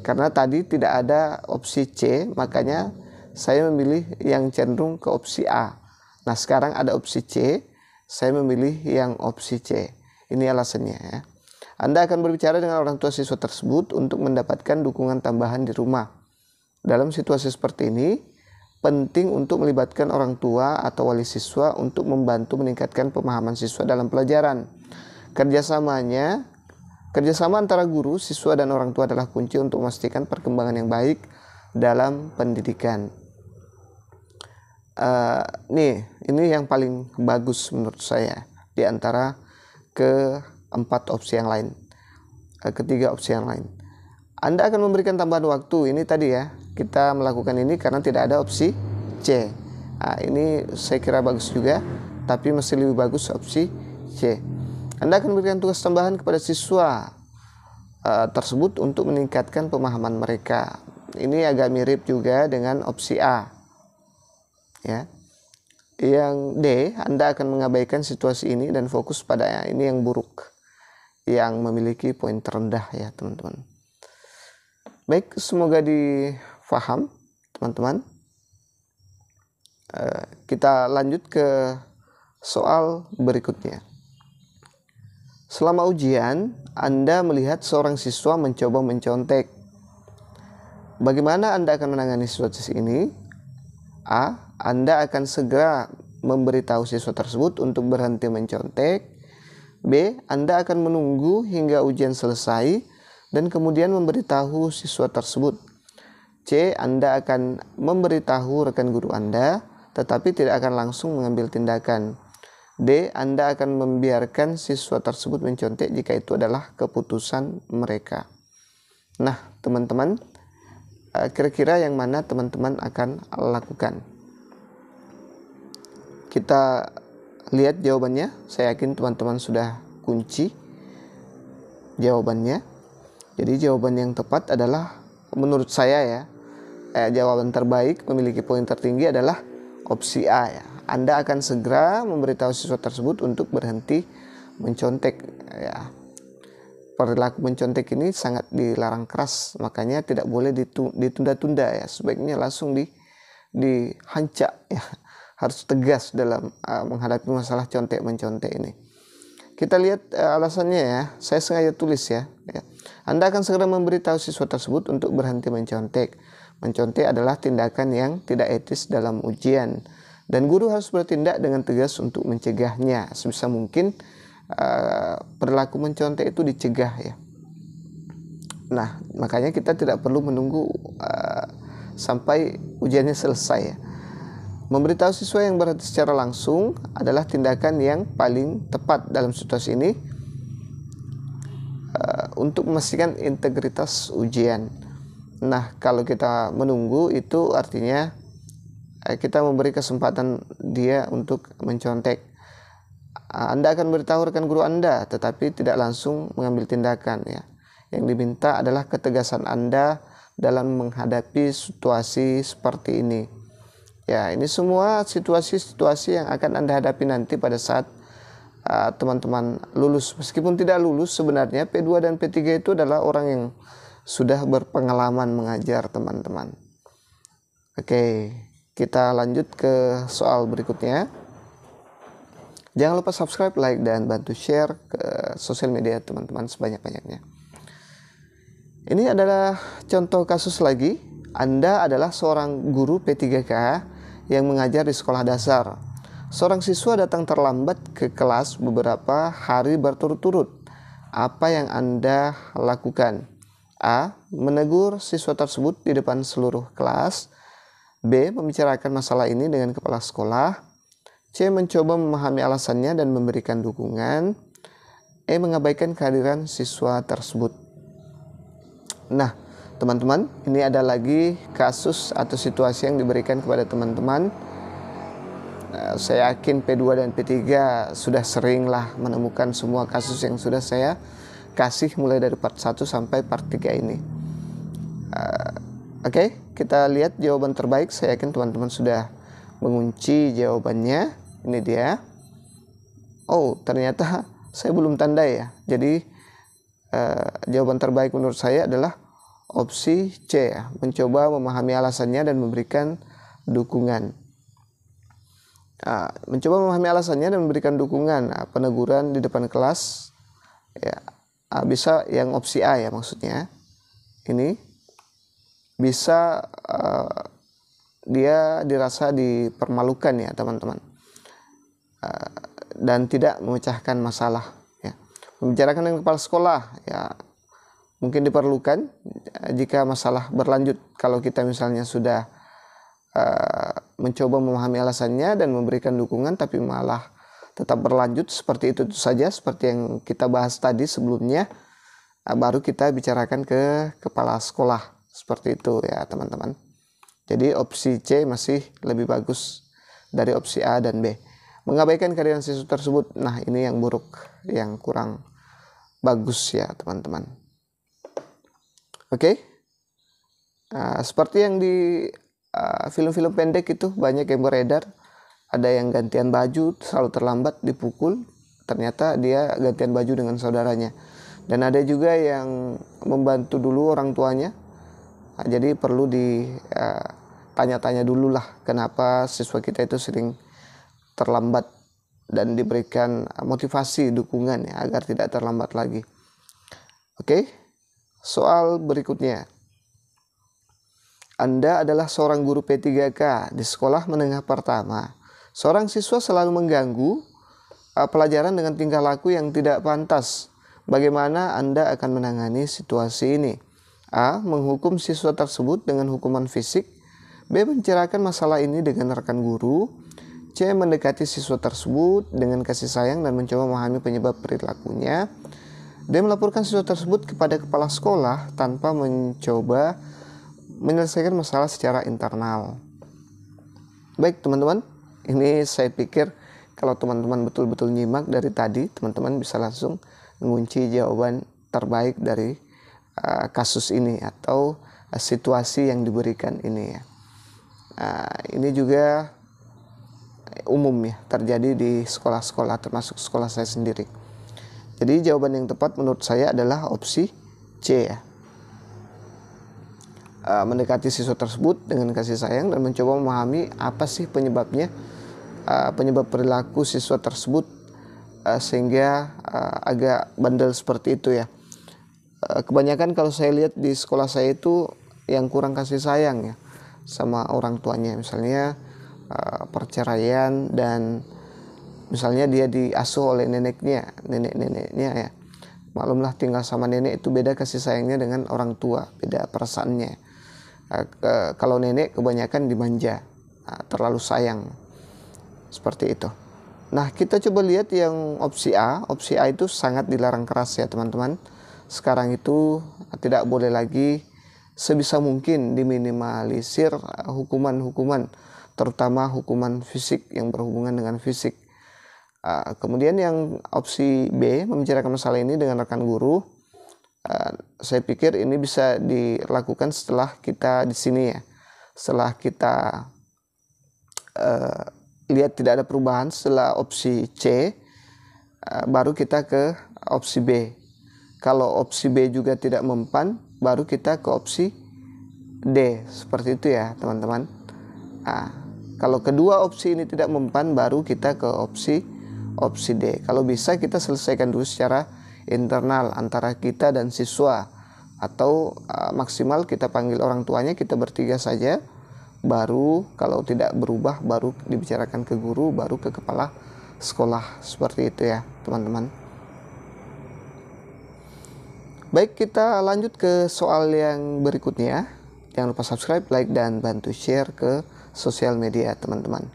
Karena tadi tidak ada opsi C, makanya saya memilih yang cenderung ke opsi A. Nah, sekarang ada opsi C, saya memilih yang opsi C. Ini alasannya ya. Anda akan berbicara dengan orang tua siswa tersebut untuk mendapatkan dukungan tambahan di rumah. Dalam situasi seperti ini, penting untuk melibatkan orang tua atau wali siswa untuk membantu meningkatkan pemahaman siswa dalam pelajaran. Kerjasama antara guru, siswa, dan orang tua adalah kunci untuk memastikan perkembangan yang baik dalam pendidikan. Ini yang paling bagus menurut saya di antara keempat opsi yang lain, ketiga opsi yang lain. Anda akan memberikan tambahan waktu. Ini tadi ya, kita melakukan ini karena tidak ada opsi C. Nah, ini saya kira bagus juga, tapi masih lebih bagus opsi C. Anda akan memberikan tugas tambahan kepada siswa tersebut untuk meningkatkan pemahaman mereka. Ini agak mirip juga dengan opsi A. Ya. Yang D, Anda akan mengabaikan situasi ini dan fokus pada ini yang buruk, yang memiliki poin terendah ya teman-teman. Baik, semoga difaham teman-teman. Kita lanjut ke soal berikutnya. Selama ujian, Anda melihat seorang siswa mencoba mencontek. Bagaimana Anda akan menangani situasi ini? A. Anda akan segera memberitahu siswa tersebut untuk berhenti mencontek. B. Anda akan menunggu hingga ujian selesai dan kemudian memberitahu siswa tersebut. C. Anda akan memberitahu rekan guru Anda, tetapi tidak akan langsung mengambil tindakan. D. Anda akan membiarkan siswa tersebut mencontek jika itu adalah keputusan mereka. Nah, teman-teman, kira-kira yang mana teman-teman akan lakukan? Kita lihat jawabannya. Saya yakin teman-teman sudah kunci jawabannya. Jadi jawaban yang tepat adalah, menurut saya ya, jawaban terbaik memiliki poin tertinggi adalah opsi A ya. Anda akan segera memberitahu siswa tersebut untuk berhenti mencontek ya. Perilaku mencontek ini sangat dilarang keras, makanya tidak boleh ditunda-tunda ya. Sebaiknya langsung dihancak ya. Harus tegas dalam menghadapi masalah contek-mencontek ini. Kita lihat alasannya ya. Saya sengaja tulis ya. Anda akan segera memberitahu siswa tersebut untuk berhenti mencontek. Mencontek adalah tindakan yang tidak etis dalam ujian, dan guru harus bertindak dengan tegas untuk mencegahnya. Sebisa mungkin perilaku mencontek itu dicegah ya. Nah, makanya kita tidak perlu menunggu sampai ujiannya selesai ya. Memberitahu siswa yang berhenti secara langsung adalah tindakan yang paling tepat dalam situasi ini untuk memastikan integritas ujian. Nah, kalau kita menunggu itu artinya kita memberi kesempatan dia untuk mencontek. Anda akan beritahu rekan guru Anda, tetapi tidak langsung mengambil tindakan ya. Yang diminta adalah ketegasan Anda dalam menghadapi situasi seperti ini. Ya, ini semua situasi-situasi yang akan Anda hadapi nanti pada saat teman-teman lulus. Meskipun tidak lulus, sebenarnya P2 dan P3 itu adalah orang yang sudah berpengalaman mengajar teman-teman. Oke, kita lanjut ke soal berikutnya. Jangan lupa subscribe, like, dan bantu share ke sosial media teman-teman sebanyak-banyaknya. Ini adalah contoh kasus lagi. Anda adalah seorang guru P3K yang mengajar di sekolah dasar. Seorang siswa datang terlambat ke kelas beberapa hari berturut-turut. Apa yang Anda lakukan? A. Menegur siswa tersebut di depan seluruh kelas. B. Membicarakan masalah ini dengan kepala sekolah. C. Mencoba memahami alasannya dan memberikan dukungan. E. Mengabaikan kehadiran siswa tersebut. Nah, teman-teman, ini ada lagi kasus atau situasi yang diberikan kepada teman-teman. Saya yakin P2 dan P3 sudah seringlah menemukan semua kasus yang sudah saya kasih mulai dari part 1 sampai part 3 ini. Oke, kita lihat jawaban terbaik. Saya yakin teman-teman sudah mengunci jawabannya. Ini dia. Oh, ternyata saya belum tandai ya. Jadi jawaban terbaik menurut saya adalah opsi C ya, mencoba memahami alasannya dan memberikan dukungan. Mencoba memahami alasannya dan memberikan dukungan. Peneguran di depan kelas ya, bisa yang opsi A ya, maksudnya ini bisa dia dirasa dipermalukan ya teman-teman, dan tidak memecahkan masalah ya. Membicarakan dengan kepala sekolah ya mungkin diperlukan jika masalah berlanjut. Kalau kita misalnya sudah mencoba memahami alasannya dan memberikan dukungan tapi malah tetap berlanjut seperti itu saja, seperti yang kita bahas tadi sebelumnya, baru kita bicarakan ke kepala sekolah, seperti itu ya teman-teman. Jadi opsi C masih lebih bagus dari opsi A dan B. Mengabaikan kehadiran siswa tersebut, nah ini yang buruk, yang kurang bagus ya teman-teman. Oke. Seperti yang di film-film pendek itu banyak yang beredar, ada yang gantian baju selalu terlambat, dipukul, ternyata dia gantian baju dengan saudaranya. Dan ada juga yang membantu dulu orang tuanya, jadi perlu ditanya-tanya dulu lah kenapa siswa kita itu sering terlambat, dan diberikan motivasi, dukungan ya, agar tidak terlambat lagi. Oke, soal berikutnya. Anda adalah seorang guru P3K di sekolah menengah pertama. Seorang siswa selalu mengganggu pelajaran dengan tingkah laku yang tidak pantas. Bagaimana Anda akan menangani situasi ini? A. Menghukum siswa tersebut dengan hukuman fisik. B. Mencerahkan masalah ini dengan rekan guru. C. Mendekati siswa tersebut dengan kasih sayang dan mencoba memahami penyebab perilakunya. D. Melaporkan siswa tersebut kepada kepala sekolah tanpa mencoba menyelesaikan masalah secara internal. Baik teman-teman, ini saya pikir kalau teman-teman betul-betul nyimak dari tadi, teman-teman bisa langsung mengunci jawaban terbaik dari kasus ini atau situasi yang diberikan ini ya. Ini juga umum ya, terjadi di sekolah-sekolah, termasuk sekolah saya sendiri. Jadi jawaban yang tepat menurut saya adalah opsi C ya. Mendekati siswa tersebut dengan kasih sayang dan mencoba memahami apa sih penyebabnya, penyebab perilaku siswa tersebut sehingga agak bandel seperti itu ya. Kebanyakan kalau saya lihat di sekolah saya itu yang kurang kasih sayang ya sama orang tuanya, misalnya perceraian, dan misalnya dia diasuh oleh neneknya ya. Maklumlah tinggal sama nenek itu beda kasih sayangnya dengan orang tua, beda perasaannya. Kalau nenek kebanyakan dimanja, terlalu sayang, seperti itu. Nah, kita coba lihat yang opsi A. Opsi A itu sangat dilarang keras ya teman-teman. Sekarang itu tidak boleh lagi, sebisa mungkin diminimalisir hukuman-hukuman, terutama hukuman fisik yang berhubungan dengan fisik. Kemudian yang opsi B, membicarakan masalah ini dengan rekan guru. Saya pikir ini bisa dilakukan setelah kita di sini ya, setelah kita lihat tidak ada perubahan setelah opsi C, baru kita ke opsi B. Kalau opsi B juga tidak mempan, baru kita ke opsi D, seperti itu ya teman-teman. Kalau kedua opsi ini tidak mempan, baru kita ke opsi D. Kalau bisa kita selesaikan dulu secara internal antara kita dan siswa, atau maksimal kita panggil orang tuanya, kita bertiga saja, baru kalau tidak berubah baru dibicarakan ke guru, baru ke kepala sekolah, seperti itu ya teman-teman. Baik, kita lanjut ke soal yang berikutnya. Jangan lupa subscribe, like, dan bantu share ke sosial media teman-teman.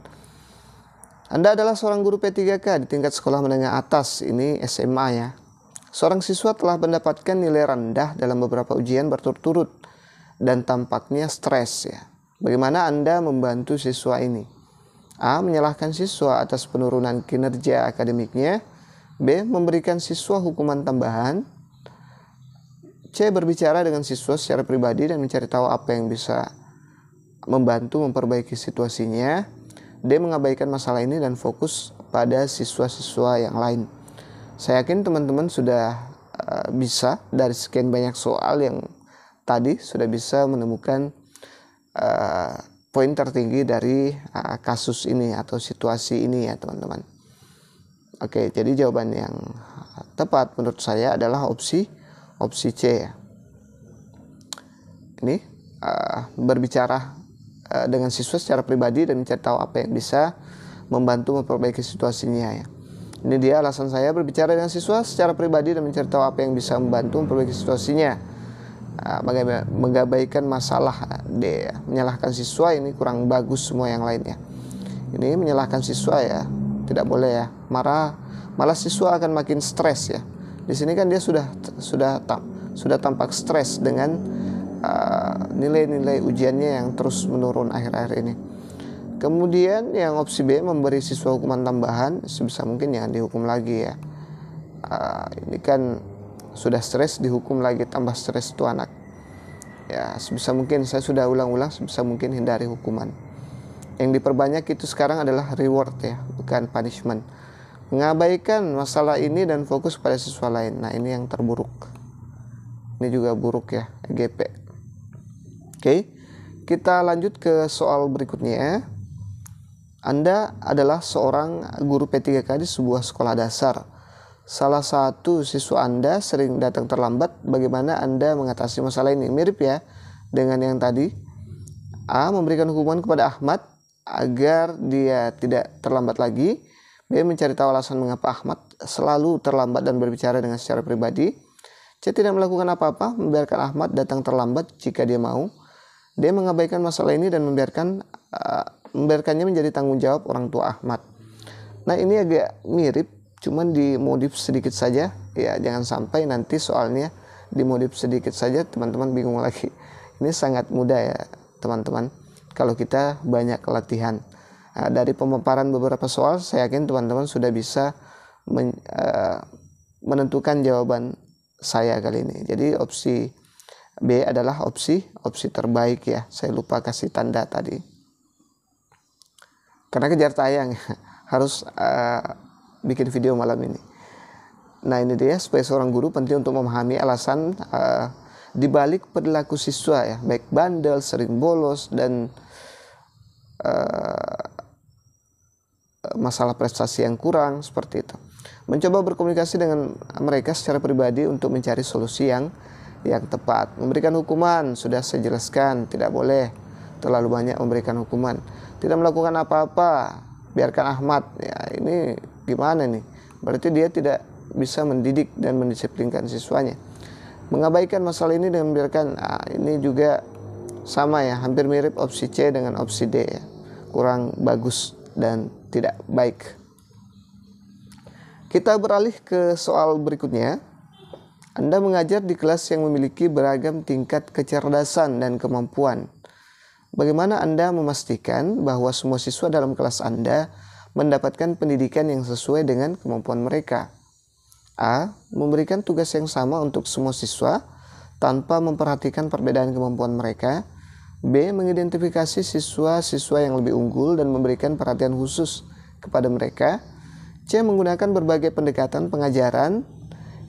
Anda adalah seorang guru P3K di tingkat sekolah menengah atas, ini SMA ya. Seorang siswa telah mendapatkan nilai rendah dalam beberapa ujian berturut-turut dan tampaknya stres ya. Bagaimana Anda membantu siswa ini? A. Menyalahkan siswa atas penurunan kinerja akademiknya. B. Memberikan siswa hukuman tambahan. C. Berbicara dengan siswa secara pribadi dan mencari tahu apa yang bisa membantu memperbaiki situasinya. D. Mengabaikan masalah ini dan fokus pada siswa-siswa yang lain. Saya yakin teman-teman sudah bisa dari sekian banyak soal yang tadi sudah bisa menemukan poin tertinggi dari kasus ini atau situasi ini ya teman-teman. Oke, jadi jawaban yang tepat menurut saya adalah opsi C ya. Ini berbicara dengan siswa secara pribadi dan mencari tahu apa yang bisa membantu memperbaiki situasinya ya. Ini dia alasan saya berbicara dengan siswa secara pribadi dan mencari tahu apa yang bisa membantu memperbaiki situasinya. Mengabaikan masalah D ya. Menyalahkan siswa ini kurang bagus semua yang lainnya. Ini menyalahkan siswa ya, tidak boleh ya. Malah siswa akan makin stres ya. Di sini kan dia sudah tampak stres dengan nilai-nilai ujiannya yang terus menurun akhir-akhir ini. Kemudian yang opsi B, memberi siswa hukuman tambahan, sebisa mungkin jangan dihukum lagi ya. Ini kan sudah stres, dihukum lagi, tambah stres tuh anak. Ya sebisa mungkin, saya sudah ulang-ulang, sebisa mungkin hindari hukuman. Yang diperbanyak itu sekarang adalah reward ya, bukan punishment. Mengabaikan masalah ini dan fokus pada siswa lain. Nah ini yang terburuk. Ini juga buruk ya, EGP. Oke, kita lanjut ke soal berikutnya. Anda adalah seorang guru P3K di sebuah sekolah dasar. Salah satu siswa Anda sering datang terlambat. Bagaimana Anda mengatasi masalah ini? Mirip ya dengan yang tadi. A. Memberikan hukuman kepada Ahmad agar dia tidak terlambat lagi. B. Mencari tahu alasan mengapa Ahmad selalu terlambat dan berbicara dengan secara pribadi. C. Tidak melakukan apa-apa, membiarkan Ahmad datang terlambat jika dia mau. D. Mengabaikan masalah ini dan membiarkannya menjadi tanggung jawab orang tua Ahmad. Nah ini agak mirip, cuman dimodif sedikit saja ya. Jangan sampai nanti soalnya dimodif sedikit saja teman-teman bingung lagi. Ini sangat mudah ya teman-teman kalau kita banyak latihan. Dari pemaparan beberapa soal saya yakin teman-teman sudah bisa menentukan jawaban saya kali ini. Jadi opsi B adalah opsi terbaik ya. Saya lupa kasih tanda tadi. Karena kejar tayang harus bikin video malam ini. Nah ini dia, sebagai seorang guru penting untuk memahami alasan dibalik perilaku siswa ya, baik bandel, sering bolos dan masalah prestasi yang kurang seperti itu. Mencoba berkomunikasi dengan mereka secara pribadi untuk mencari solusi yang tepat. Memberikan hukuman sudah saya jelaskan, tidak boleh terlalu banyak memberikan hukuman. Tidak melakukan apa-apa, biarkan Ahmad ya. Ini gimana nih? Berarti dia tidak bisa mendidik dan mendisiplinkan siswanya. Mengabaikan masalah ini dengan membiarkan, ini juga sama ya, hampir mirip opsi C dengan opsi D ya. Kurang bagus dan tidak baik. Kita beralih ke soal berikutnya. Anda mengajar di kelas yang memiliki beragam tingkat kecerdasan dan kemampuan. Bagaimana Anda memastikan bahwa semua siswa dalam kelas Anda mendapatkan pendidikan yang sesuai dengan kemampuan mereka? A. Memberikan tugas yang sama untuk semua siswa tanpa memperhatikan perbedaan kemampuan mereka. B. Mengidentifikasi siswa-siswa yang lebih unggul dan memberikan perhatian khusus kepada mereka. C. Menggunakan berbagai pendekatan pengajaran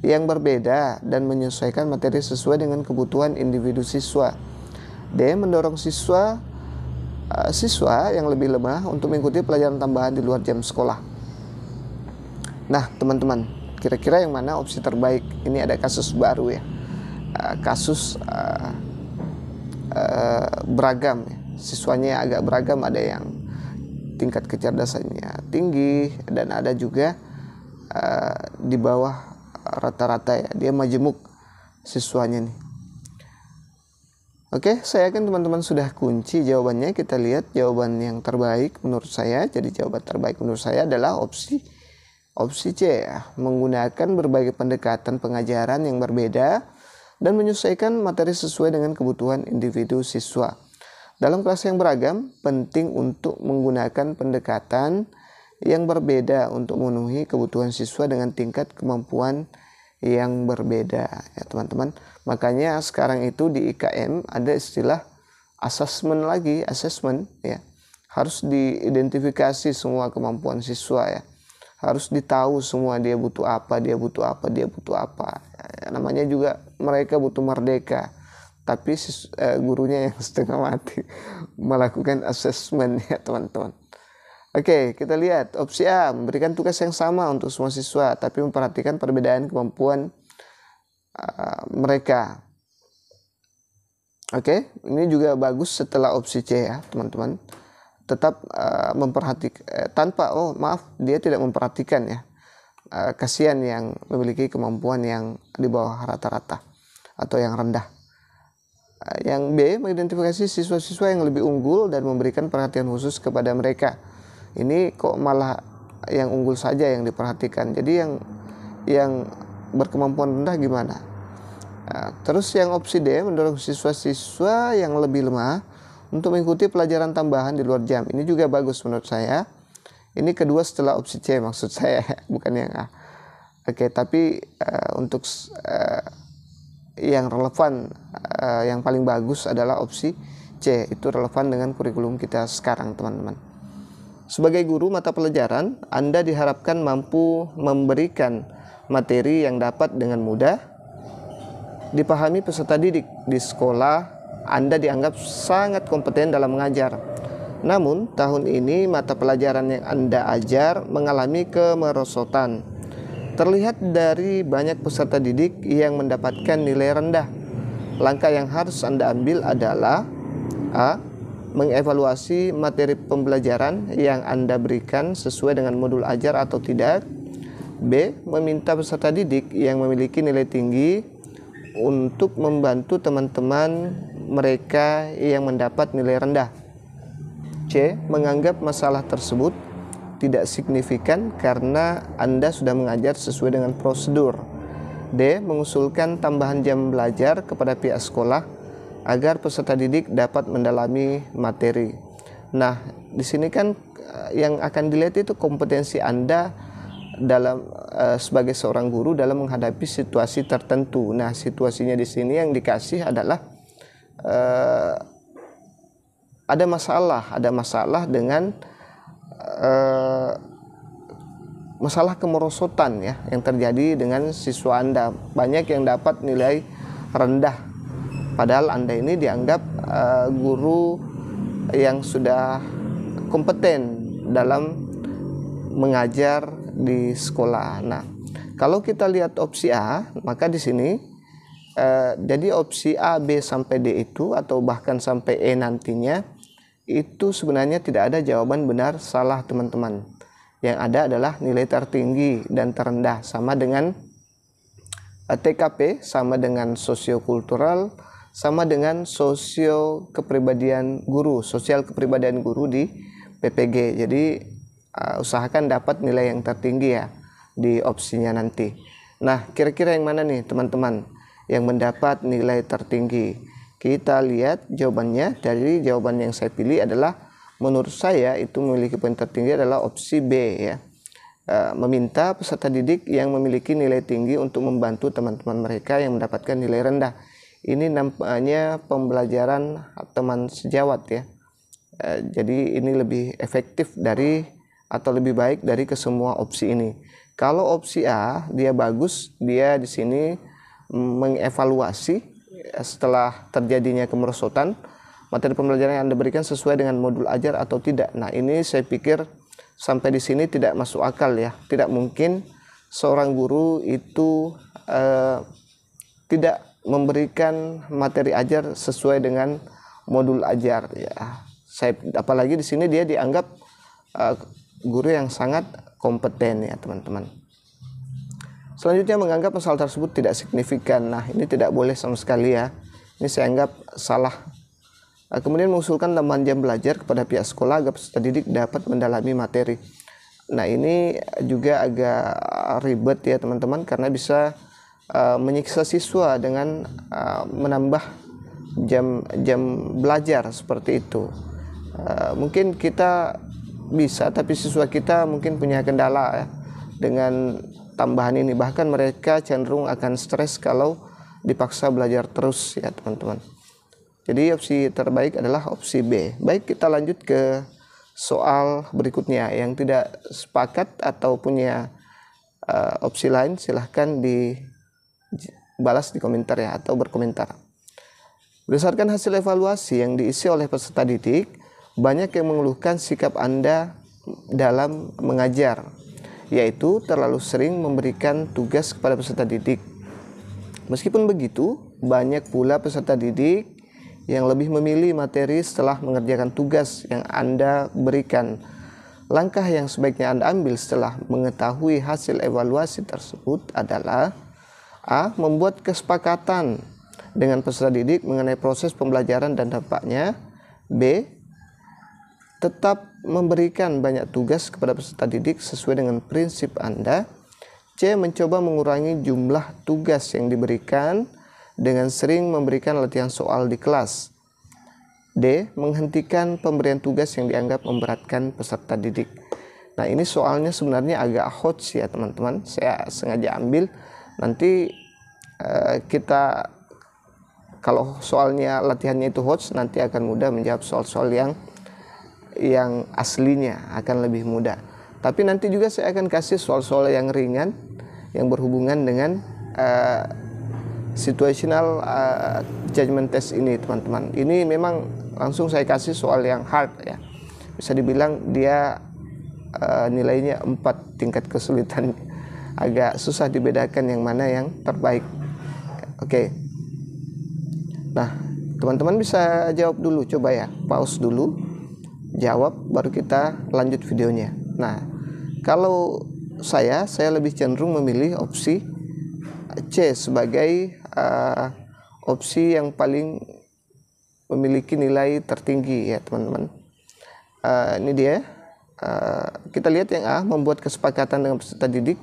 yang berbeda dan menyesuaikan materi sesuai dengan kebutuhan individu siswa. D. Mendorong siswa yang lebih lemah untuk mengikuti pelajaran tambahan di luar jam sekolah. Nah teman-teman, kira-kira yang mana opsi terbaik? Ini ada kasus baru ya, kasus beragam ya. Siswanya agak beragam, ada yang tingkat kecerdasannya tinggi dan ada juga di bawah rata-rata ya, dia majemuk siswanya nih. Oke, saya yakin teman-teman sudah kunci jawabannya. Kita lihat jawaban yang terbaik menurut saya. Jadi jawaban terbaik menurut saya adalah opsi C ya, menggunakan berbagai pendekatan pengajaran yang berbeda dan menyesuaikan materi sesuai dengan kebutuhan individu siswa. Dalam kelas yang beragam, penting untuk menggunakan pendekatan yang berbeda untuk memenuhi kebutuhan siswa dengan tingkat kemampuan yang berbeda ya teman-teman. Makanya sekarang itu di IKM ada istilah assessment ya. Harus diidentifikasi semua kemampuan siswa ya. Harus ditahu semua dia butuh apa. Ya, namanya juga mereka butuh merdeka. Tapi gurunya yang setengah mati melakukan assessment ya teman-teman. Oke, kita lihat opsi A, memberikan tugas yang sama untuk semua siswa tapi memperhatikan perbedaan kemampuan mereka. Oke, ini juga bagus setelah opsi C ya teman-teman. Tetap memperhatikan dia tidak memperhatikan ya. Kasihan yang memiliki kemampuan yang di bawah rata-rata atau yang rendah. Yang B, mengidentifikasi siswa-siswa yang lebih unggul dan memberikan perhatian khusus kepada mereka. Ini kok malah yang unggul saja yang diperhatikan. Jadi yang berkemampuan rendah gimana? Terus yang opsi D, mendorong siswa-siswa yang lebih lemah untuk mengikuti pelajaran tambahan di luar jam. Ini juga bagus menurut saya. Ini kedua setelah opsi C maksud saya, bukan yang A. Oke, tapi untuk yang relevan, yang paling bagus adalah opsi C. Itu relevan dengan kurikulum kita sekarang teman-teman. Sebagai guru mata pelajaran, Anda diharapkan mampu memberikan materi yang dapat dengan mudah dipahami peserta didik. Di sekolah, Anda dianggap sangat kompeten dalam mengajar. Namun, tahun ini mata pelajaran yang Anda ajar mengalami kemerosotan. Terlihat dari banyak peserta didik yang mendapatkan nilai rendah. Langkah yang harus Anda ambil adalah A, mengevaluasi materi pembelajaran yang Anda berikan sesuai dengan modul ajar atau tidak. B, meminta peserta didik yang memiliki nilai tinggi untuk membantu teman-teman mereka yang mendapat nilai rendah. C, menganggap masalah tersebut tidak signifikan karena Anda sudah mengajar sesuai dengan prosedur. D, mengusulkan tambahan jam belajar kepada pihak sekolah agar peserta didik dapat mendalami materi. Nah, di sini kan yang akan dilihat itu kompetensi Anda dalam sebagai seorang guru dalam menghadapi situasi tertentu. Nah, situasinya di sini yang dikasih adalah ada masalah dengan masalah kemerosotan ya yang terjadi dengan siswa Anda. Banyak yang dapat nilai rendah padahal Anda ini dianggap guru yang sudah kompeten dalam mengajar di sekolah. Nah, kalau kita lihat opsi A, maka di sini jadi opsi A, B sampai D itu atau bahkan sampai E nantinya itu sebenarnya tidak ada jawaban benar salah teman-teman. Yang ada adalah nilai tertinggi dan terendah, sama dengan TKP, sama dengan sosiokultural, sama dengan sosial kepribadian guru di PPG. Jadi usahakan dapat nilai yang tertinggi ya di opsinya nanti. Nah, kira-kira yang mana nih teman-teman yang mendapat nilai tertinggi? Kita lihat jawabannya. Dari jawaban yang saya pilih adalah menurut saya itu memiliki poin tertinggi adalah opsi B ya. Meminta peserta didik yang memiliki nilai tinggi untuk membantu teman-teman mereka yang mendapatkan nilai rendah. Ini nampaknya pembelajaran teman sejawat ya. Jadi ini lebih efektif atau lebih baik dari kesemua opsi ini. Kalau opsi A dia bagus, dia di sini mengevaluasi setelah terjadinya kemerosotan materi pembelajaran yang Anda berikan sesuai dengan modul ajar atau tidak. Nah, ini saya pikir sampai di sini tidak masuk akal ya. Tidak mungkin seorang guru itu tidak memberikan materi ajar sesuai dengan modul ajar ya. Apalagi di sini dia dianggap guru yang sangat kompeten ya, teman-teman. Selanjutnya menganggap masalah tersebut tidak signifikan. Nah, ini tidak boleh sama sekali ya. Ini saya anggap salah. Kemudian mengusulkan tambahan jam belajar kepada pihak sekolah agar peserta didik dapat mendalami materi. Nah, ini juga agak ribet ya teman-teman, karena bisa menyiksa siswa dengan menambah jam belajar seperti itu. Mungkin kita bisa, tapi siswa kita mungkin punya kendala ya dengan tambahan ini. Bahkan mereka cenderung akan stres kalau dipaksa belajar terus ya teman-teman. Jadi opsi terbaik adalah opsi B. Baik, kita lanjut ke soal berikutnya. Yang tidak sepakat atau punya opsi lain, silahkan dibalas di komentar ya, atau berkomentar. Berdasarkan hasil evaluasi yang diisi oleh peserta didik, banyak yang mengeluhkan sikap Anda dalam mengajar, yaitu terlalu sering memberikan tugas kepada peserta didik. Meskipun begitu, banyak pula peserta didik yang lebih memilih materi setelah mengerjakan tugas yang Anda berikan. Langkah yang sebaiknya Anda ambil setelah mengetahui hasil evaluasi tersebut adalah A. Membuat kesepakatan dengan peserta didik mengenai proses pembelajaran dan dampaknya. B. Tetap memberikan banyak tugas kepada peserta didik sesuai dengan prinsip Anda. C. Mencoba mengurangi jumlah tugas yang diberikan dengan sering memberikan latihan soal di kelas. D. Menghentikan pemberian tugas yang dianggap memberatkan peserta didik. Nah, ini soalnya sebenarnya agak hot ya teman-teman. Saya sengaja ambil. Nanti kita, kalau soalnya latihannya itu hot, nanti akan mudah menjawab soal-soal yang aslinya, akan lebih mudah. Tapi nanti juga saya akan kasih soal-soal yang ringan yang berhubungan dengan situational judgment test ini teman-teman. Ini memang langsung saya kasih soal yang hard ya. Bisa dibilang dia nilainya 4 tingkat kesulitan. Agak susah dibedakan yang mana yang terbaik. Oke. Nah, teman-teman bisa jawab dulu, coba ya. Pause dulu. Jawab, baru kita lanjut videonya. Nah, kalau saya lebih cenderung memilih opsi C sebagai opsi yang paling memiliki nilai tertinggi ya teman-teman. Ini dia. Kita lihat yang A, membuat kesepakatan dengan peserta didik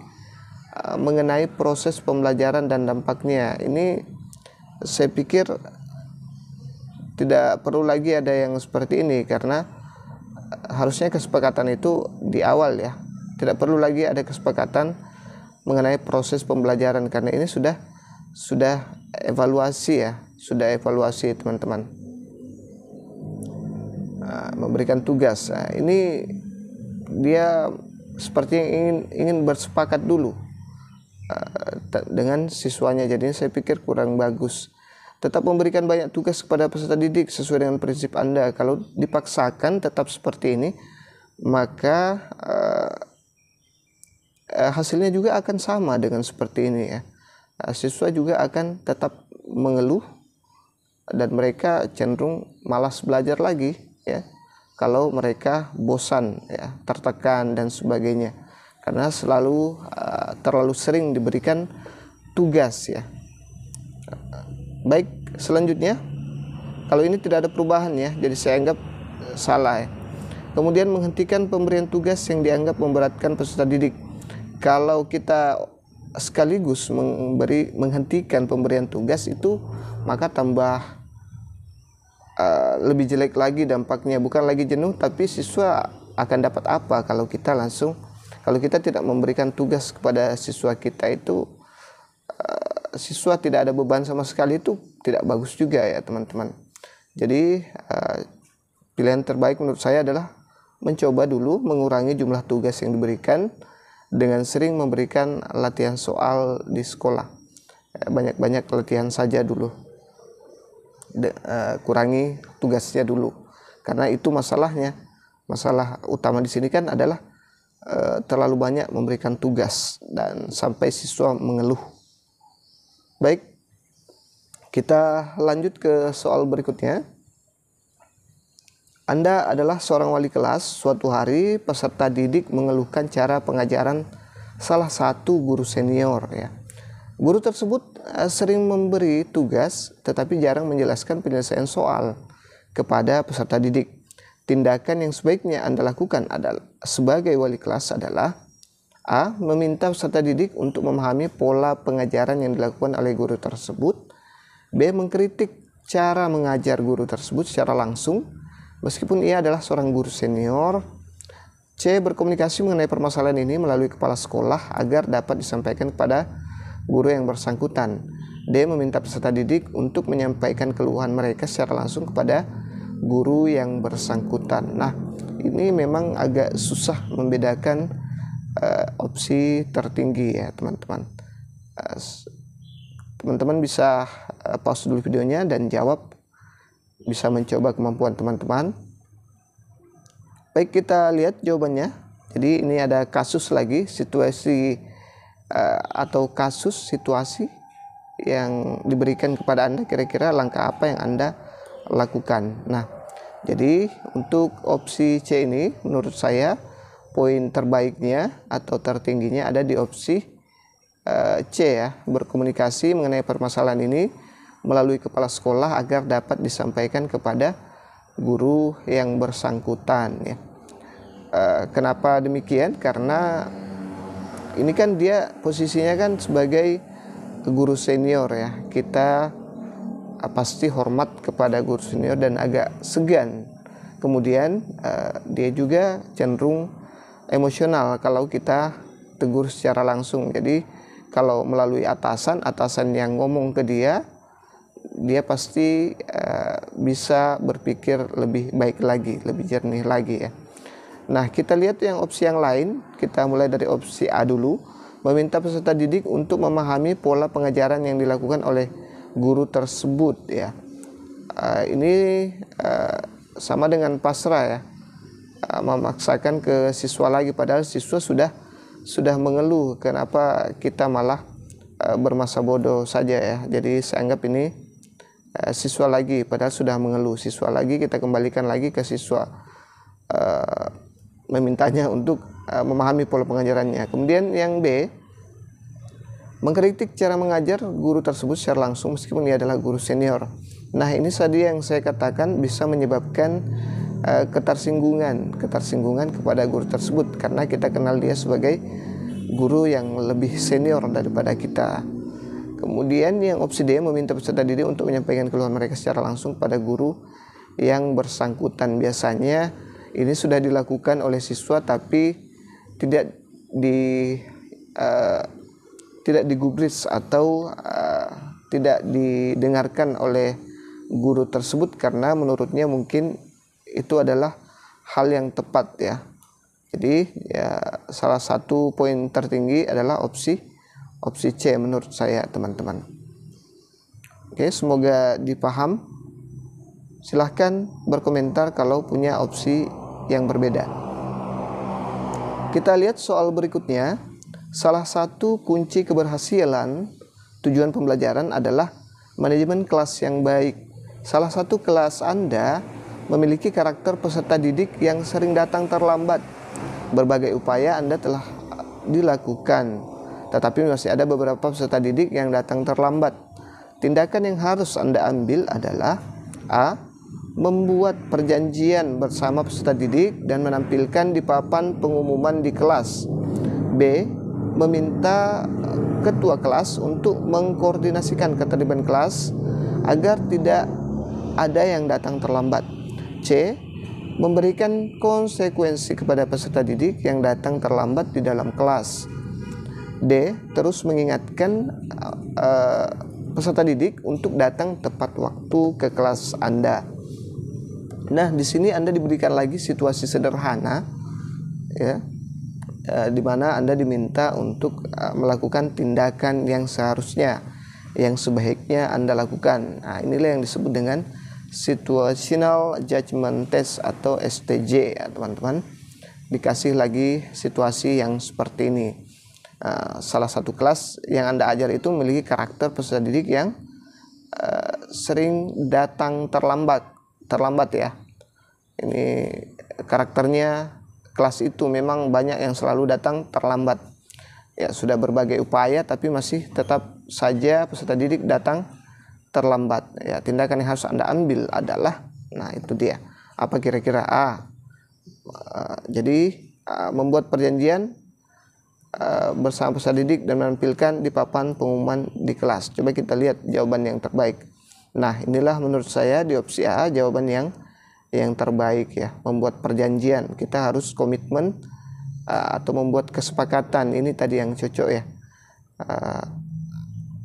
mengenai proses pembelajaran dan dampaknya. Ini saya pikir tidak perlu lagi ada yang seperti ini, karena harusnya kesepakatan itu di awal ya. Tidak perlu lagi ada kesepakatan mengenai proses pembelajaran, karena ini sudah evaluasi ya, sudah evaluasi teman-teman. Memberikan tugas. Nah, ini dia seperti ingin bersepakat dulu dengan siswanya. Jadi saya pikir kurang bagus. Tetap memberikan banyak tugas kepada peserta didik sesuai dengan prinsip Anda. Kalau dipaksakan tetap seperti ini, maka hasilnya juga akan sama dengan seperti ini ya. Siswa juga akan tetap mengeluh dan mereka cenderung malas belajar lagi ya, kalau mereka bosan ya, tertekan dan sebagainya, karena terlalu sering diberikan tugas ya. Baik, selanjutnya, kalau ini tidak ada perubahan ya, jadi saya anggap salah ya. Kemudian menghentikan pemberian tugas yang dianggap memberatkan peserta didik. Kalau kita sekaligus menghentikan pemberian tugas itu, maka tambah lebih jelek lagi dampaknya. Bukan lagi jenuh, tapi siswa akan dapat apa kalau kita tidak memberikan tugas kepada siswa kita itu, siswa tidak ada beban sama sekali, itu tidak bagus juga ya teman-teman. Jadi pilihan terbaik menurut saya adalah mencoba dulu mengurangi jumlah tugas yang diberikan dengan sering memberikan latihan soal di sekolah. Banyak-banyak latihan saja dulu. Kurangi tugasnya dulu. Karena itu masalahnya. Masalah utama di sini kan adalah terlalu banyak memberikan tugas dan sampai siswa mengeluh. Baik, kita lanjut ke soal berikutnya. Anda adalah seorang wali kelas. Suatu hari peserta didik mengeluhkan cara pengajaran salah satu guru senior ya. Guru tersebut sering memberi tugas tetapi jarang menjelaskan penyelesaian soal kepada peserta didik. Tindakan yang sebaiknya Anda lakukan adalah sebagai wali kelas adalah A. Meminta peserta didik untuk memahami pola pengajaran yang dilakukan oleh guru tersebut. B. Mengkritik cara mengajar guru tersebut secara langsung meskipun ia adalah seorang guru senior. C. Berkomunikasi mengenai permasalahan ini melalui kepala sekolah agar dapat disampaikan kepada guru yang bersangkutan. D. Meminta peserta didik untuk menyampaikan keluhan mereka secara langsung kepada guru yang bersangkutan. Nah, ini memang agak susah membedakan opsi tertinggi ya teman-teman. Teman-teman bisa pause dulu videonya dan jawab, bisa mencoba kemampuan teman-teman. Baik, kita lihat jawabannya. Jadi ini ada kasus lagi, situasi atau kasus situasi yang diberikan kepada Anda, kira-kira langkah apa yang Anda lakukan. Nah, jadi untuk opsi C ini menurut saya poin terbaiknya atau tertingginya ada di opsi C ya, berkomunikasi mengenai permasalahan ini melalui kepala sekolah agar dapat disampaikan kepada guru yang bersangkutan ya. Kenapa demikian? Karena ini kan dia posisinya kan sebagai guru senior ya. Kita pasti hormat kepada guru senior dan agak segan. Kemudian dia juga cenderung emosional kalau kita tegur secara langsung. Jadi kalau melalui atasan yang ngomong ke dia pasti bisa berpikir lebih baik lagi, lebih jernih lagi ya. Nah, kita lihat yang opsi yang lain. Kita mulai dari opsi A dulu. Meminta peserta didik untuk memahami pola pengajaran yang dilakukan oleh guru tersebut ya. Ini sama dengan pasrah ya, memaksakan ke siswa lagi, padahal siswa sudah mengeluh kenapa kita malah bermasa bodoh saja ya. Jadi saya anggap ini siswa lagi, padahal sudah mengeluh. Siswa lagi, kita kembalikan lagi ke siswa, memintanya untuk memahami pola pengajarannya. Kemudian yang B, mengkritik cara mengajar guru tersebut secara langsung meskipun ia adalah guru senior. Nah, ini tadi yang saya katakan bisa menyebabkan ketersinggungan kepada guru tersebut karena kita kenal dia sebagai guru yang lebih senior daripada kita. Kemudian yang opsi D, meminta peserta didik untuk menyampaikan keluhan mereka secara langsung pada guru yang bersangkutan. Biasanya ini sudah dilakukan oleh siswa tapi tidak digubris atau tidak didengarkan oleh guru tersebut karena menurutnya mungkin itu adalah hal yang tepat ya. Jadi ya salah satu poin tertinggi adalah opsi C menurut saya teman-teman. Oke, semoga dipaham. Silahkan berkomentar kalau punya opsi yang berbeda. Kita lihat soal berikutnya. Salah satu kunci keberhasilan tujuan pembelajaran adalah manajemen kelas yang baik. Salah satu kelas Anda memiliki karakter peserta didik yang sering datang terlambat. Berbagai upaya Anda telah dilakukan, tetapi masih ada beberapa peserta didik yang datang terlambat. Tindakan yang harus Anda ambil adalah A. Membuat perjanjian bersama peserta didik dan menampilkan di papan pengumuman di kelas. B. Meminta ketua kelas untuk mengkoordinasikan keterlibatan kelas agar tidak ada yang datang terlambat. C. Memberikan konsekuensi kepada peserta didik yang datang terlambat di dalam kelas. D. Terus mengingatkan peserta didik untuk datang tepat waktu ke kelas Anda. Nah, di sini Anda diberikan lagi situasi sederhana ya, di mana Anda diminta untuk melakukan tindakan yang seharusnya, yang sebaiknya Anda lakukan. Nah, inilah yang disebut dengan situational judgment test atau STJ ya teman-teman. Dikasih lagi situasi yang seperti ini. Salah satu kelas yang Anda ajar itu memiliki karakter peserta didik yang sering datang terlambat ya. Ini karakternya, kelas itu memang banyak yang selalu datang terlambat. Ya, sudah berbagai upaya tapi masih tetap saja peserta didik datang terlambat. Ya, tindakan yang harus Anda ambil adalah, nah itu dia. Apa kira-kira? Jadi membuat perjanjian bersama peserta didik dan menampilkan di papan pengumuman di kelas. Coba kita lihat jawaban yang terbaik. Nah, inilah menurut saya di opsi A jawaban yang terbaik ya. Membuat perjanjian, kita harus komitmen atau membuat kesepakatan. Ini tadi yang cocok ya,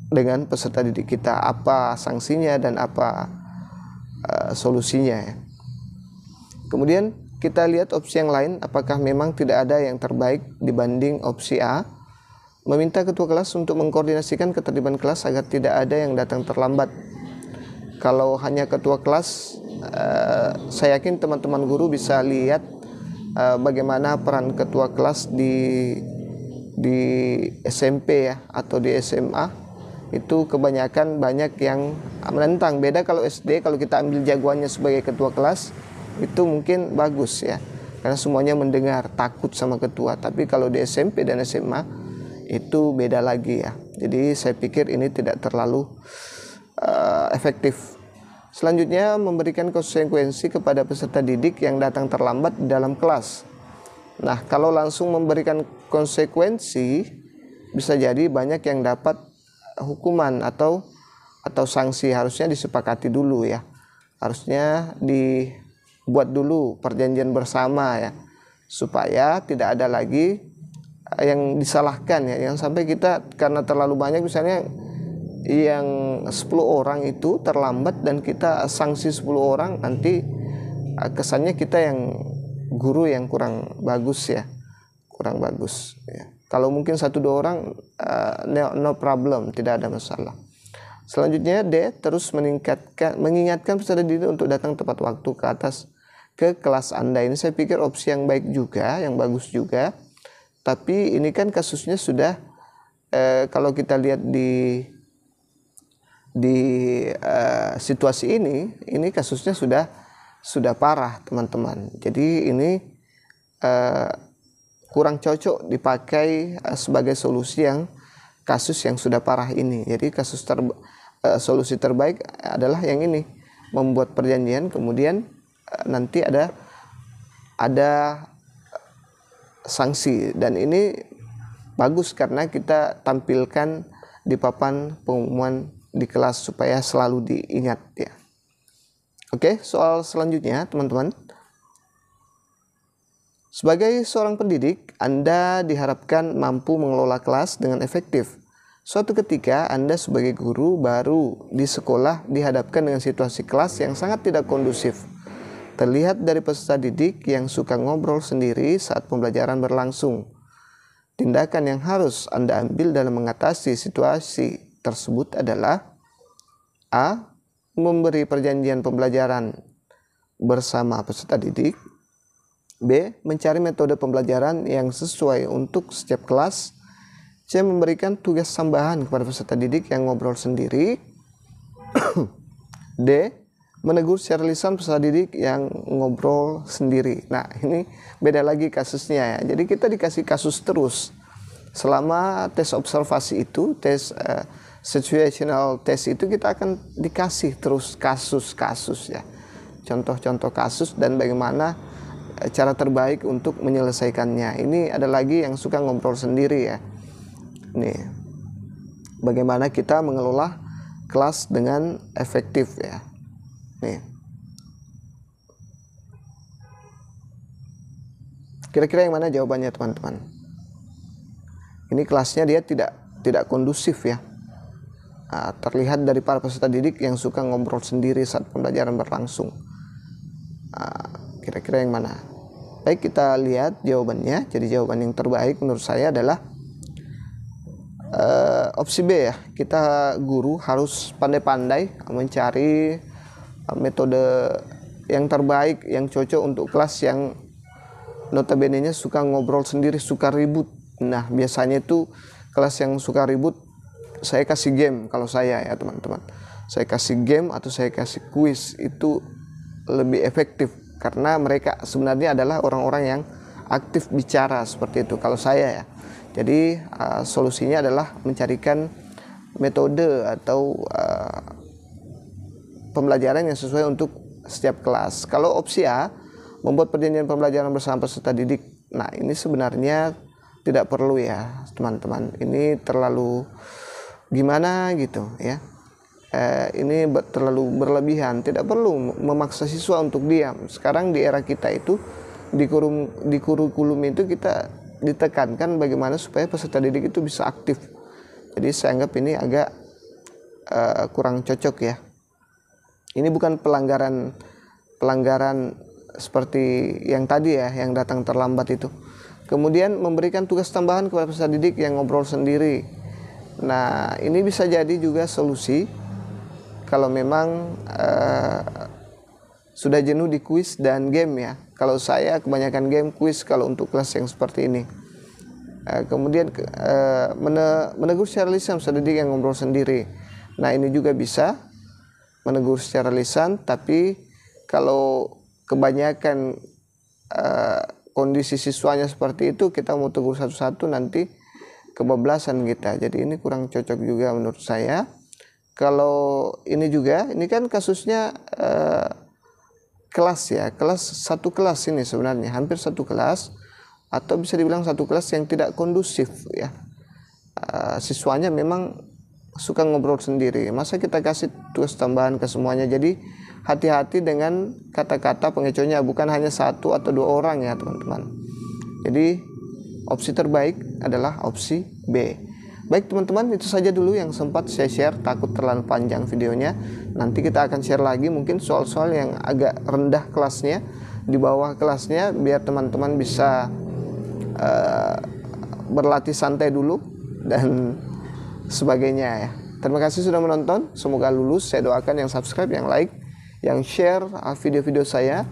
dengan peserta didik kita, apa sanksinya dan apa solusinya ya. Kemudian kita lihat opsi yang lain, apakah memang tidak ada yang terbaik dibanding opsi A. Meminta ketua kelas untuk mengkoordinasikan ketertiban kelas agar tidak ada yang datang terlambat. Kalau hanya ketua kelas, saya yakin teman-teman guru bisa lihat bagaimana peran ketua kelas di SMP ya, atau di SMA. Itu kebanyakan banyak yang menentang. Beda kalau SD, kalau kita ambil jagoannya sebagai ketua kelas, itu mungkin bagus ya, karena semuanya mendengar, takut sama ketua. Tapi kalau di SMP dan SMA itu beda lagi ya. Jadi saya pikir ini tidak terlalu efektif. Selanjutnya, memberikan konsekuensi kepada peserta didik yang datang terlambat di dalam kelas. Nah, kalau langsung memberikan konsekuensi, bisa jadi banyak yang dapat hukuman atau sanksi. Harusnya disepakati dulu ya. Harusnya dibuat dulu perjanjian bersama ya, supaya tidak ada lagi yang disalahkan ya. Yang sampai kita karena terlalu banyak, misalnya yang 10 orang itu terlambat dan kita sanksi 10 orang, nanti kesannya kita yang guru yang kurang bagus ya, kurang bagus ya. Kalau mungkin 1-2 orang no problem, tidak ada masalah. Selanjutnya D, terus mengingatkan peserta didik untuk datang tepat waktu ke kelas Anda. Ini saya pikir opsi yang baik juga, yang bagus juga. Tapi ini kan kasusnya sudah kalau kita lihat di situasi ini kasusnya sudah parah teman-teman. Jadi ini kurang cocok dipakai sebagai solusi yang kasus yang sudah parah ini. Jadi solusi terbaik adalah yang ini, membuat perjanjian, kemudian nanti ada sanksi. Dan ini bagus karena kita tampilkan di papan pengumuman di kelas supaya selalu diingat ya. Oke, soal selanjutnya teman-teman. Sebagai seorang pendidik, Anda diharapkan mampu mengelola kelas dengan efektif. Suatu ketika Anda sebagai guru baru di sekolah dihadapkan dengan situasi kelas yang sangat tidak kondusif. Terlihat dari peserta didik yang suka ngobrol sendiri saat pembelajaran berlangsung. Tindakan yang harus Anda ambil dalam mengatasi situasi tersebut adalah A. Memberi perjanjian pembelajaran bersama peserta didik. B. Mencari metode pembelajaran yang sesuai untuk setiap kelas. C. Memberikan tugas tambahan kepada peserta didik yang ngobrol sendiri. D. Menegur secara lisan peserta didik yang ngobrol sendiri. Nah, ini beda lagi kasusnya ya. Jadi kita dikasih kasus terus. Selama tes observasi itu, tes situational test itu, kita akan dikasih terus kasus-kasus ya. Contoh-contoh kasus dan bagaimana cara terbaik untuk menyelesaikannya. Ini ada lagi yang suka ngobrol sendiri ya. Nih, bagaimana kita mengelola kelas dengan efektif ya. Nih, kira-kira yang mana jawabannya teman-teman? Ini kelasnya dia tidak kondusif ya. Terlihat dari para peserta didik yang suka ngobrol sendiri saat pembelajaran berlangsung. Kira-kira yang mana? Baik, kita lihat jawabannya. Jadi jawaban yang terbaik menurut saya adalah opsi B ya. Kita guru harus pandai-pandai mencari metode yang terbaik, yang cocok untuk kelas yang notabene-nya suka ngobrol sendiri, suka ribut. Nah, biasanya itu kelas yang suka ribut, saya kasih game. Kalau saya ya teman-teman, saya kasih game atau saya kasih kuis, itu lebih efektif karena mereka sebenarnya adalah orang-orang yang aktif bicara seperti itu kalau saya ya. Jadi solusinya adalah mencarikan metode atau pembelajaran yang sesuai untuk setiap kelas. Kalau opsi A, membuat perjanjian pembelajaran bersama peserta didik. Nah, ini sebenarnya tidak perlu ya, teman-teman. Ini terlalu gimana gitu ya. Ini terlalu berlebihan. Tidak perlu memaksa siswa untuk diam. Sekarang di era kita itu di kurikulum itu kita ditekankan bagaimana supaya peserta didik itu bisa aktif. Jadi saya anggap ini agak kurang cocok ya. Ini bukan pelanggaran seperti yang tadi ya, yang datang terlambat itu. Kemudian memberikan tugas tambahan kepada peserta didik yang ngobrol sendiri. Nah, ini bisa jadi juga solusi kalau memang sudah jenuh di kuis dan game ya. Kalau saya kebanyakan game, kuis kalau untuk kelas yang seperti ini. Kemudian menegur secara lisan peserta didik yang ngobrol sendiri. Nah, ini juga bisa menegur secara lisan, tapi kalau kebanyakan kondisi siswanya seperti itu, kita mau tegur satu-satu nanti kebablasan kita. Jadi ini kurang cocok juga menurut saya. Kalau ini juga, ini kan kasusnya kelas ya, satu kelas ini sebenarnya, hampir satu kelas, atau bisa dibilang satu kelas yang tidak kondusif ya. Siswanya memang suka ngobrol sendiri, masa kita kasih tugas tambahan ke semuanya. Jadi hati-hati dengan kata-kata pengecohnya, bukan hanya satu atau dua orang ya teman-teman. Jadi opsi terbaik adalah opsi B. Baik teman-teman, itu saja dulu yang sempat saya share, takut terlalu panjang videonya. Nanti kita akan share lagi mungkin soal-soal yang agak rendah kelasnya, di bawah kelasnya, biar teman-teman bisa berlatih santai dulu dan sebagainya ya. Terima kasih sudah menonton, semoga lulus. Saya doakan yang subscribe, yang like, yang share video-video saya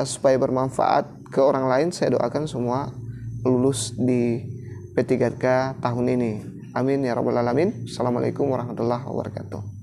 supaya bermanfaat ke orang lain. Saya doakan semua lulus di P3K tahun ini. Amin ya rabbal alamin. Assalamualaikum warahmatullahi wabarakatuh.